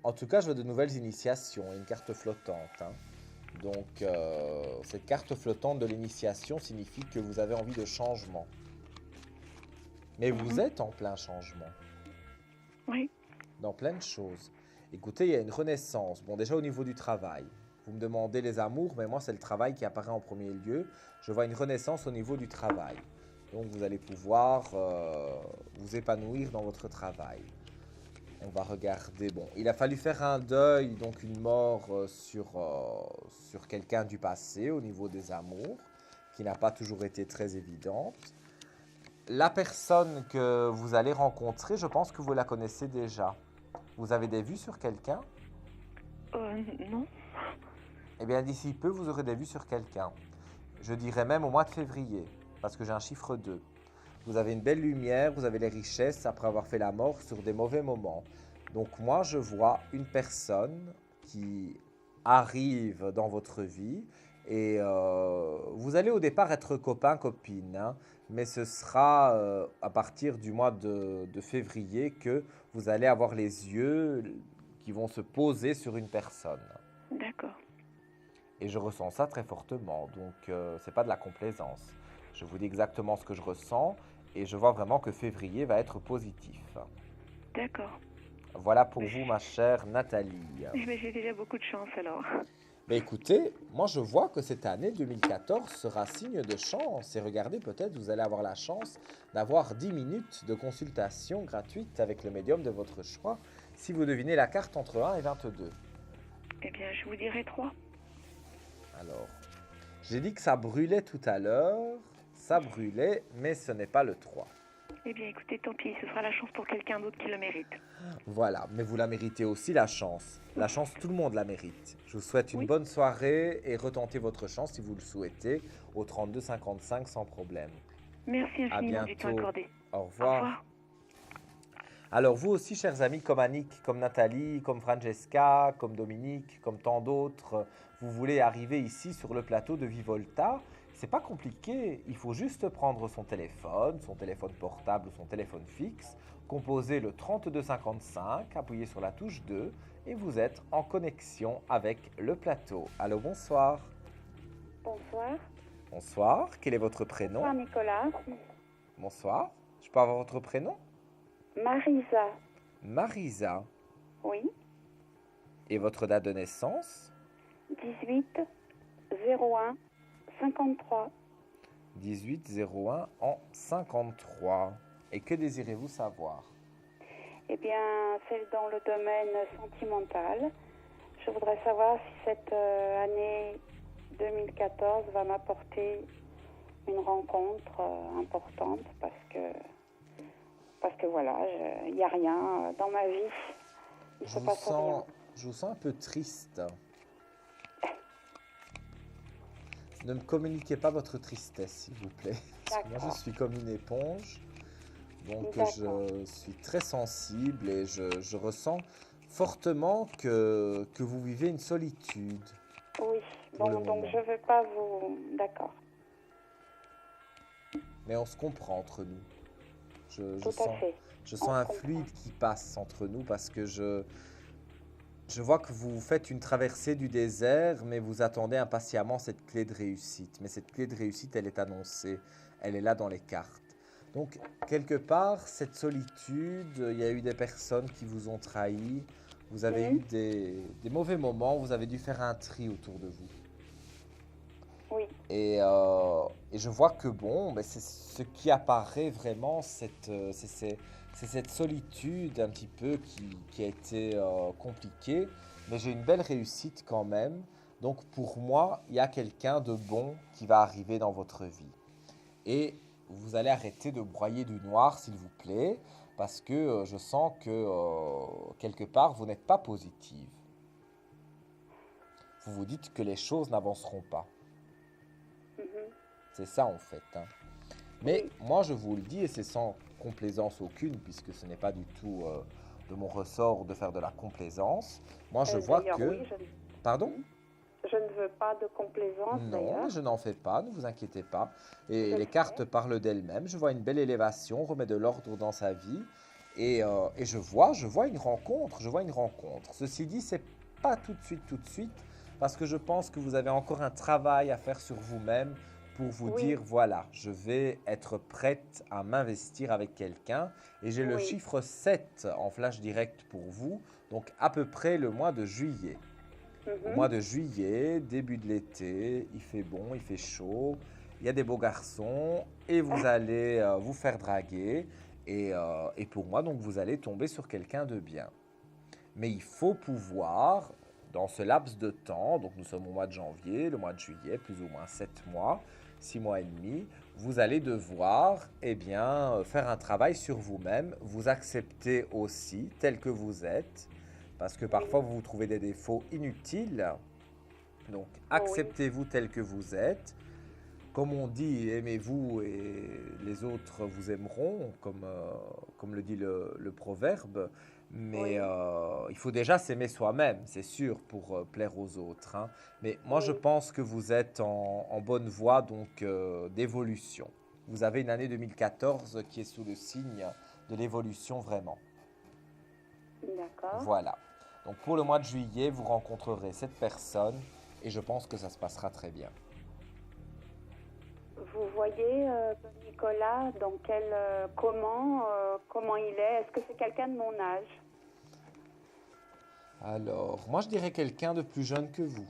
En tout cas, je veux de nouvelles initiations, une carte flottante. Hein. Donc, cette carte flottante de l'initiation signifie que vous avez envie de changement. Mais vous êtes en plein changement. Oui. Dans plein de choses. Écoutez, il y a une renaissance. Bon, déjà au niveau du travail. Vous me demandez les amours, mais moi, c'est le travail qui apparaît en premier lieu. Je vois une renaissance au niveau du travail. Donc, vous allez pouvoir vous épanouir dans votre travail. On va regarder. Bon, il a fallu faire un deuil, donc une mort sur quelqu'un du passé au niveau des amours, qui n'a pas toujours été très évidente. La personne que vous allez rencontrer, je pense que vous la connaissez déjà. Vous avez des vues sur quelqu'un? Non. Eh bien, d'ici peu, vous aurez des vues sur quelqu'un. Je dirais même au mois de février, parce que j'ai un chiffre 2. Vous avez une belle lumière, vous avez les richesses après avoir fait la mort sur des mauvais moments. Donc moi, je vois une personne qui arrive dans votre vie et vous allez au départ être copain-copine, hein, mais ce sera à partir du mois de février que vous allez avoir les yeux qui vont se poser sur une personne. D'accord. Et je ressens ça très fortement, donc c'est pas de la complaisance. Je vous dis exactement ce que je ressens et je vois vraiment que février va être positif. D'accord. Voilà pour vous, ma chère Nathalie. Mais j'ai déjà beaucoup de chance alors. Mais écoutez, moi je vois que cette année 2014 sera signe de chance. Et regardez, peut-être vous allez avoir la chance d'avoir 10 minutes de consultation gratuite avec le médium de votre choix si vous devinez la carte entre 1 et 22. Eh bien, je vous dirai 3. Alors, j'ai dit que ça brûlait tout à l'heure. Ça brûlait, mais ce n'est pas le 3. Eh bien, écoutez, tant pis, ce sera la chance pour quelqu'un d'autre qui le mérite. Voilà, mais vous la méritez aussi, la chance. La chance, tout le monde la mérite. Je vous souhaite une bonne soirée et retentez votre chance si vous le souhaitez au 32 55 sans problème. Merci À infiniment du temps bientôt. accordé. Au Au revoir. revoir. Alors vous aussi, chers amis, comme Annick, comme Nathalie, comme Francesca, comme Dominique, comme tant d'autres, vous voulez arriver ici sur le plateau de Vivolta. C'est pas compliqué, il faut juste prendre son téléphone portable ou son téléphone fixe, composer le 3255, appuyer sur la touche 2 et vous êtes en connexion avec le plateau. Allô, bonsoir. Bonsoir. Bonsoir, quel est votre prénom? Bonsoir Nicolas. Bonsoir, je peux avoir votre prénom? Marisa. Marisa. Oui. Et votre date de naissance? 18 01 53. 1801 en 53. Et que désirez-vous savoir? Eh bien, c'est dans le domaine sentimental. Je voudrais savoir si cette année 2014 va m'apporter une rencontre importante parce que voilà, il n'y a rien dans ma vie. Il se passe rien. Je vous sens un peu triste. Ne me communiquez pas votre tristesse, s'il vous plaît. Parce que moi, je suis comme une éponge. Donc, je suis très sensible et je ressens fortement que vous vivez une solitude. Oui, bon, donc je ne veux pas vous... D'accord. Mais on se comprend entre nous. Tout à fait. Je sens un fluide qui passe entre nous parce que je vois que vous faites une traversée du désert, mais vous attendez impatiemment cette clé de réussite. Mais cette clé de réussite, elle est annoncée. Elle est là dans les cartes. Donc, quelque part, cette solitude, il y a eu des personnes qui vous ont trahi. Vous avez eu des mauvais moments. Vous avez dû faire un tri autour de vous. Oui. Et je vois que bon, c'est ce qui apparaît vraiment, c'est cette solitude un petit peu qui a été compliquée, mais j'ai une belle réussite quand même. Donc pour moi, il y a quelqu'un de bon qui va arriver dans votre vie. Et vous allez arrêter de broyer du noir, s'il vous plaît, parce que je sens que quelque part, vous n'êtes pas positive. Vous vous dites que les choses n'avanceront pas. C'est ça en fait. Hein. Mais moi je vous le dis, et c'est sans complaisance aucune, puisque ce n'est pas du tout de mon ressort de faire de la complaisance. Moi je vois que... Oui, Pardon? Je ne veux pas de complaisance Non, je n'en fais pas, ne vous inquiétez pas. Et les cartes parlent d'elles-mêmes. Je vois une belle élévation, remet de l'ordre dans sa vie. Et je vois une rencontre, Ceci dit, c'est pas tout de suite, parce que je pense que vous avez encore un travail à faire sur vous-même pour vous dire, voilà, je vais être prête à m'investir avec quelqu'un. Et j'ai le chiffre 7 en flash direct pour vous, donc à peu près le mois de juillet. Au mois de juillet, début de l'été, il fait bon, il fait chaud, il y a des beaux garçons et vous allez vous faire draguer. Et pour moi, donc, vous allez tomber sur quelqu'un de bien. Mais il faut pouvoir, dans ce laps de temps, donc nous sommes au mois de janvier, le mois de juillet, plus ou moins 7 mois, 6 mois et demi, vous allez devoir faire un travail sur vous-même, vous accepter aussi tel que vous êtes, parce que parfois vous vous trouvez des défauts inutiles. Donc acceptez-vous tel que vous êtes. Comme on dit, aimez-vous et les autres vous aimeront, comme le dit le proverbe. Mais il faut déjà s'aimer soi-même, c'est sûr, pour plaire aux autres. Hein. Mais moi, je pense que vous êtes en bonne voie donc d'évolution. Vous avez une année 2014 qui est sous le signe de l'évolution vraiment. D'accord. Voilà. Donc pour le mois de juillet, vous rencontrerez cette personne et je pense que ça se passera très bien. Vous voyez Nicolas, comment il est? Est-ce que c'est quelqu'un de mon âge? Alors, moi je dirais quelqu'un de plus jeune que vous.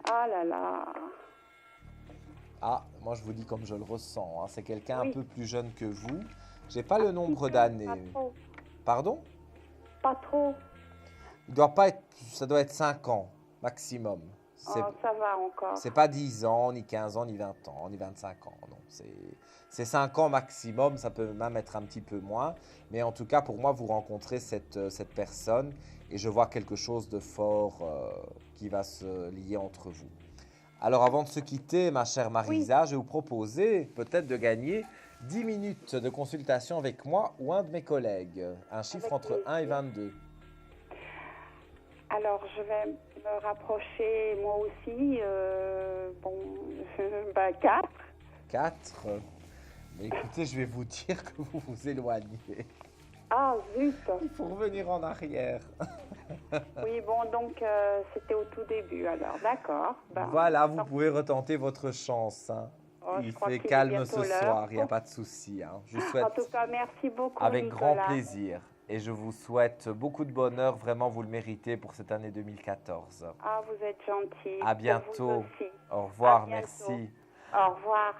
Ah là là. Ah, moi je vous dis comme je le ressens. Hein. C'est quelqu'un un peu plus jeune que vous. J'ai pas le nombre d'années. Pas trop. Pardon? Pas trop. Il doit pas être, ça doit être 5 ans maximum. ça va encore. C'est pas 10 ans, ni 15 ans, ni 20 ans, ni 25 ans. Non, c'est 5 ans maximum, ça peut même être un petit peu moins. Mais en tout cas, pour moi, vous rencontrez cette personne et je vois quelque chose de fort qui va se lier entre vous. Alors, avant de se quitter, ma chère Marisa, je vais vous proposer peut-être de gagner 10 minutes de consultation avec moi ou un de mes collègues. Un chiffre entre 1 et 22. Alors, je vais me rapprocher moi aussi. 4. 4. Mais écoutez, je vais vous dire que vous vous éloignez. Ah, zut. Il faut revenir en arrière. Oui, bon, donc c'était au tout début, alors, d'accord. Voilà, vous pouvez retenter votre chance. Hein. Il fait calme ce soir, il n'y a pas de souci. Hein. Je souhaite, en tout cas, merci beaucoup, avec Nicolas. grand plaisir. Et je vous souhaite beaucoup de bonheur, vraiment vous le méritez pour cette année 2014. Ah, vous êtes gentil. À bientôt. Pour vous aussi. Au revoir, À bientôt. merci. Au revoir.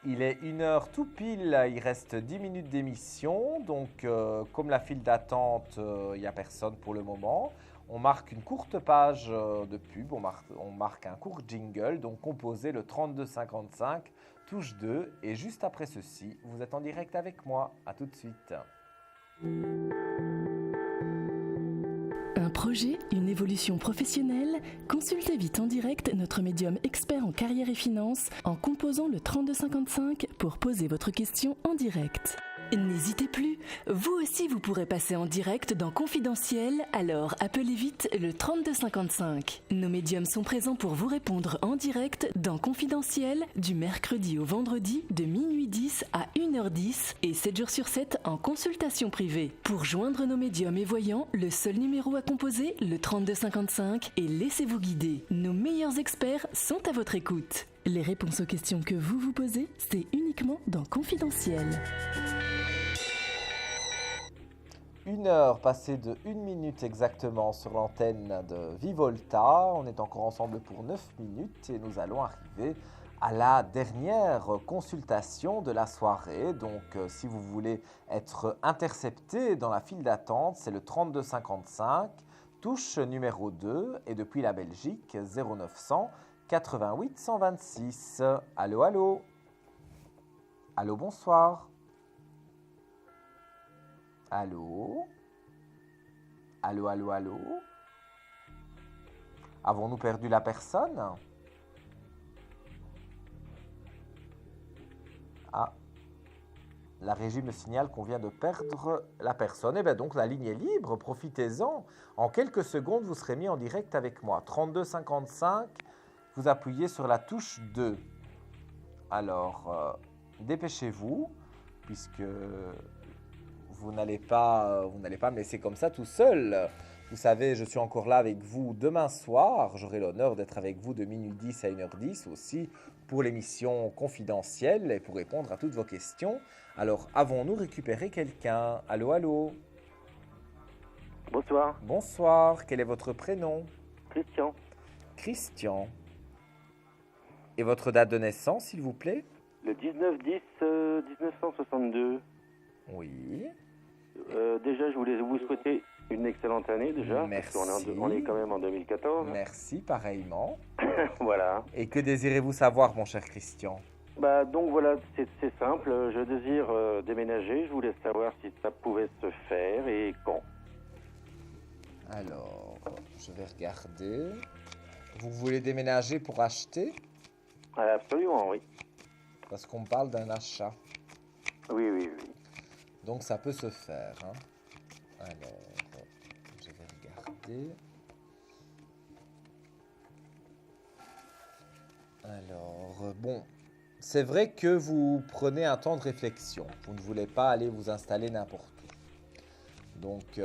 Il est 1h tout pile, il reste 10 minutes d'émission. Donc, comme la file d'attente, il n'y a personne pour le moment. On marque une courte page de pub, on marque un court jingle, donc composez le 3255, touche 2. Et juste après ceci, vous êtes en direct avec moi. À tout de suite. Un projet, une évolution professionnelle? Consultez vite en direct notre médium expert en carrière et finance en composant le 3255 pour poser votre question en direct. N'hésitez plus, vous aussi vous pourrez passer en direct dans Confidentiel, alors appelez vite le 3255. Nos médiums sont présents pour vous répondre en direct dans Confidentiel du mercredi au vendredi de minuit 10 à 1h10 et 7 jours sur 7 en consultation privée. Pour joindre nos médiums et voyants, le seul numéro à composer, le 3255, et laissez-vous guider. Nos meilleurs experts sont à votre écoute. Les réponses aux questions que vous vous posez, c'est uniquement dans Confidentiel. 1 heure passée de 1 minute exactement sur l'antenne de Vivolta. On est encore ensemble pour 9 minutes et nous allons arriver à la dernière consultation de la soirée. Donc, si vous voulez être intercepté dans la file d'attente, c'est le 3255, touche numéro 2 et depuis la Belgique, 0900 88 126. Allô, allô. Allô, bonsoir. Allô? Allô, allô, allô? Avons-nous perdu la personne? Ah, la régie me signale qu'on vient de perdre la personne. Eh bien donc la ligne est libre, profitez-en. En quelques secondes, vous serez mis en direct avec moi. 3255, vous appuyez sur la touche 2. Alors, dépêchez-vous, puisque vous n'allez pas me laisser comme ça tout seul. Vous savez, je suis encore là avec vous demain soir. J'aurai l'honneur d'être avec vous de minuit 10 à 1h10 aussi pour l'émission confidentielle et pour répondre à toutes vos questions. Alors, avons-nous récupéré quelqu'un? Allô, allô? Bonsoir. Bonsoir. Quel est votre prénom? Christian. Christian. Et votre date de naissance, s'il vous plaît? Le 19-10-1962. Oui. Déjà, je voulais vous souhaiter une excellente année déjà. Merci. Parce qu'on est quand même en 2014. Merci, pareillement. Voilà. Et que désirez-vous savoir, mon cher Christian? Donc voilà, c'est simple. Je désire déménager. Je voulais savoir si ça pouvait se faire et quand. Alors, je vais regarder. Vous voulez déménager pour acheter? Absolument, oui. Parce qu'on parle d'un achat. Oui. Donc ça peut se faire. Hein. Alors, je vais regarder. Alors, bon, c'est vrai que vous prenez un temps de réflexion. Vous ne voulez pas aller vous installer n'importe où. Donc,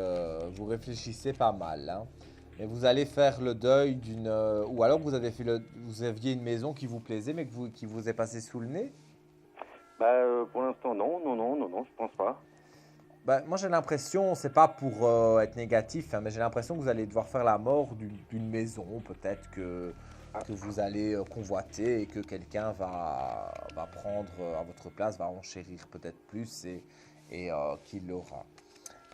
vous réfléchissez pas mal. Hein. Mais vous allez faire le deuil d'une... ou alors vous aviez une maison qui vous plaisait, mais qui vous est passée sous le nez? Pour l'instant, non, je pense pas. Moi, j'ai l'impression, c'est pas pour être négatif, hein, mais j'ai l'impression que vous allez devoir faire la mort d'une maison, peut-être que vous allez convoiter et que quelqu'un va prendre à votre place, va enchérir peut-être plus et qu'il l'aura.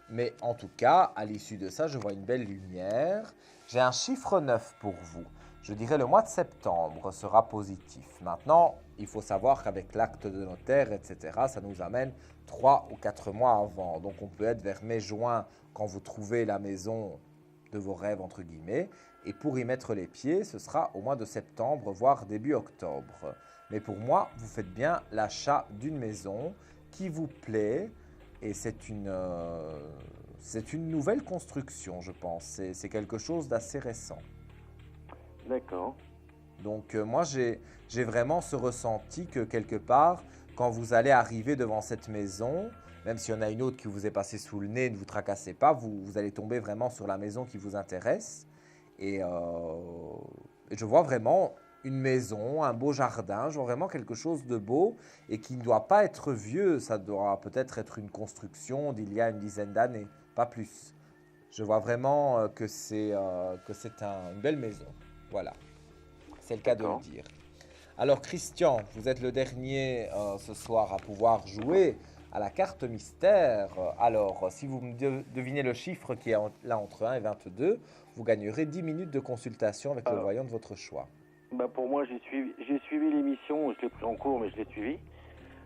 Mais en tout cas, à l'issue de ça, je vois une belle lumière. J'ai un chiffre 9 pour vous. Je dirais le mois de septembre sera positif. Maintenant, il faut savoir qu'avec l'acte de notaire, etc., ça nous amène 3 ou 4 mois avant. Donc on peut être vers mai-juin quand vous trouvez la maison de vos rêves, entre guillemets. Et pour y mettre les pieds, ce sera au mois de septembre, voire début octobre. Mais pour moi, vous faites bien l'achat d'une maison qui vous plaît. Et c'est une nouvelle construction, je pense. C'est quelque chose d'assez récent. D'accord. Donc moi, j'ai vraiment ce ressenti que quelque part, quand vous allez arriver devant cette maison, même s'il y en a une autre qui vous est passée sous le nez, ne vous tracassez pas, vous allez tomber vraiment sur la maison qui vous intéresse. Et je vois vraiment une maison, un beau jardin, je vois vraiment quelque chose de beau et qui ne doit pas être vieux. Ça doit peut-être être une construction d'il y a une dizaine d'années, pas plus. Je vois vraiment que c'est une belle maison. Voilà, c'est le cas de le dire. Alors Christian, vous êtes le dernier ce soir à pouvoir jouer à la carte mystère. Alors, si vous me devinez le chiffre qui est là entre 1 et 22, vous gagnerez 10 minutes de consultation avec le voyant de votre choix. Bah pour moi, j'ai suivi l'émission, je l'ai pris en cours, mais je l'ai suivi.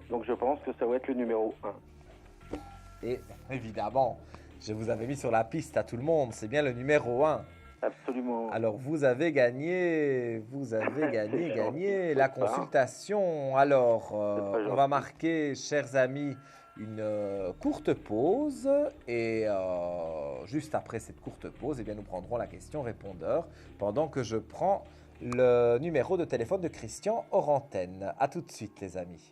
Donc je pense que ça va être le numéro 1. Et évidemment, je vous avais mis sur la piste à tout le monde, c'est bien le numéro 1. Absolument. Alors vous avez gagné la consultation. Alors, on va marquer, chers amis, une courte pause et juste après cette courte pause, eh bien, nous prendrons la question répondeur pendant que je prends le numéro de téléphone de Christian hors antenne. A tout de suite les amis.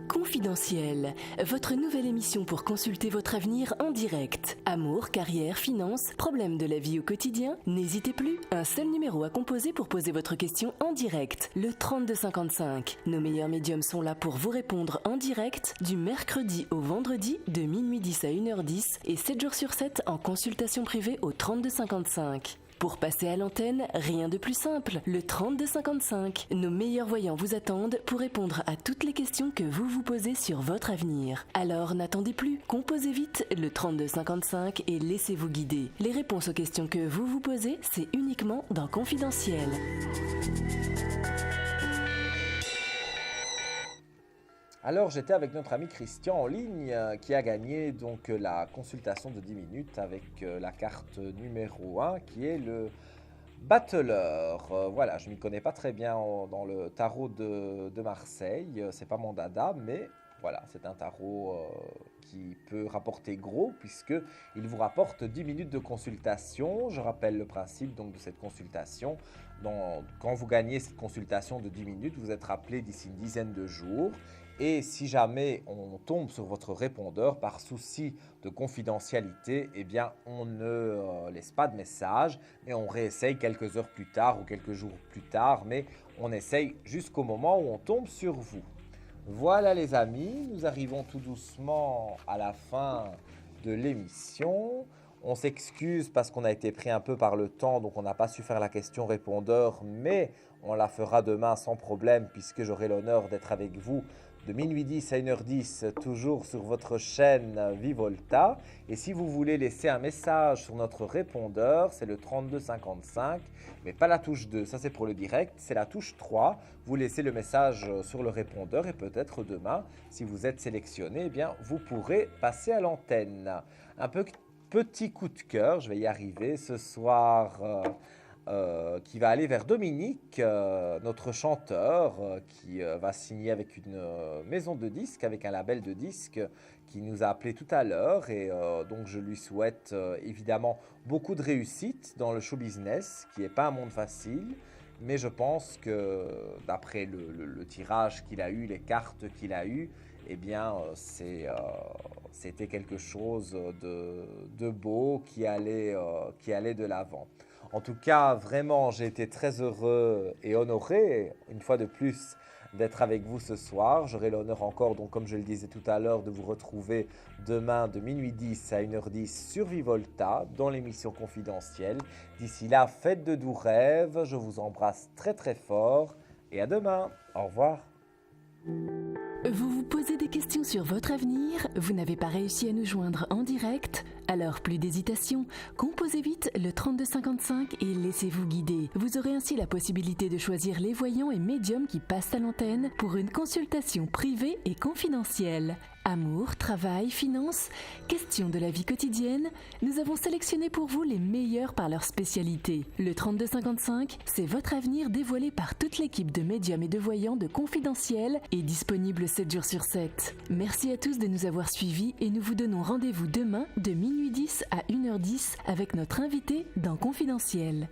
Confidentiel, votre nouvelle émission pour consulter votre avenir en direct. Amour, carrière, finances, problèmes de la vie au quotidien. N'hésitez plus, un seul numéro à composer pour poser votre question en direct, le 3255. Nos meilleurs médiums sont là pour vous répondre en direct du mercredi au vendredi de minuit 10 à 1h10 et 7 jours sur 7 en consultation privée au 3255. Pour passer à l'antenne, rien de plus simple, le 3255. Nos meilleurs voyants vous attendent pour répondre à toutes les questions que vous vous posez sur votre avenir. Alors n'attendez plus, composez vite le 3255 et laissez-vous guider. Les réponses aux questions que vous vous posez, c'est uniquement dans Confidentiel. Alors j'étais avec notre ami Christian en ligne qui a gagné donc la consultation de 10 minutes avec la carte numéro 1 qui est le battleur. Voilà, je ne m'y connais pas très bien dans le tarot de Marseille, c'est pas mon dada, mais voilà, c'est un tarot qui peut rapporter gros puisque il vous rapporte 10 minutes de consultation. Je rappelle le principe donc de cette consultation. Quand vous gagnez cette consultation de 10 minutes, vous êtes rappelé d'ici une dizaine de jours. Et si jamais on tombe sur votre répondeur par souci de confidentialité, eh bien on ne laisse pas de message et on réessaye quelques heures plus tard ou quelques jours plus tard, mais on essaye jusqu'au moment où on tombe sur vous. Voilà les amis, nous arrivons tout doucement à la fin de l'émission. On s'excuse parce qu'on a été pris un peu par le temps, donc on n'a pas su faire la question répondeur, mais on la fera demain sans problème puisque j'aurai l'honneur d'être avec vous de minuit 10 à 1h10, toujours sur votre chaîne Vivolta. Et si vous voulez laisser un message sur notre répondeur, c'est le 3255, mais pas la touche 2, ça c'est pour le direct, c'est la touche 3. Vous laissez le message sur le répondeur et peut-être demain, si vous êtes sélectionné, eh bien, vous pourrez passer à l'antenne. Un petit coup de cœur, je vais y arriver ce soir, qui va aller vers Dominique, notre chanteur, qui va signer avec une maison de disques, avec un label de disques, qui nous a appelé tout à l'heure. Et donc je lui souhaite évidemment beaucoup de réussite dans le show business, qui n'est pas un monde facile. Mais je pense que d'après le tirage qu'il a eu, les cartes qu'il a eues, eh bien, c'était quelque chose de beau qui allait de l'avant. En tout cas, vraiment, j'ai été très heureux et honoré, une fois de plus, d'être avec vous ce soir. J'aurai l'honneur encore, donc, comme je le disais tout à l'heure, de vous retrouver demain de minuit 10 à 1h10 sur Vivolta, dans l'émission confidentielle. D'ici là, faites de doux rêves. Je vous embrasse très très fort et à demain. Au revoir. Vous vous posez des questions sur votre avenir ? avenir, vous n'avez pas réussi à nous joindre en direct? Alors plus d'hésitation, composez vite le 3255 et laissez-vous guider. Vous aurez ainsi la possibilité de choisir les voyants et médiums qui passent à l'antenne pour une consultation privée et confidentielle. Amour, travail, finances, questions de la vie quotidienne, nous avons sélectionné pour vous les meilleurs par leur spécialité. Le 3255, c'est votre avenir dévoilé par toute l'équipe de médiums et de voyants de Confidentiel et disponible 7 jours sur 7. Merci à tous de nous avoir suivis et nous vous donnons rendez-vous demain de minuit 10 à 1h10 avec notre invité dans Confidentiel.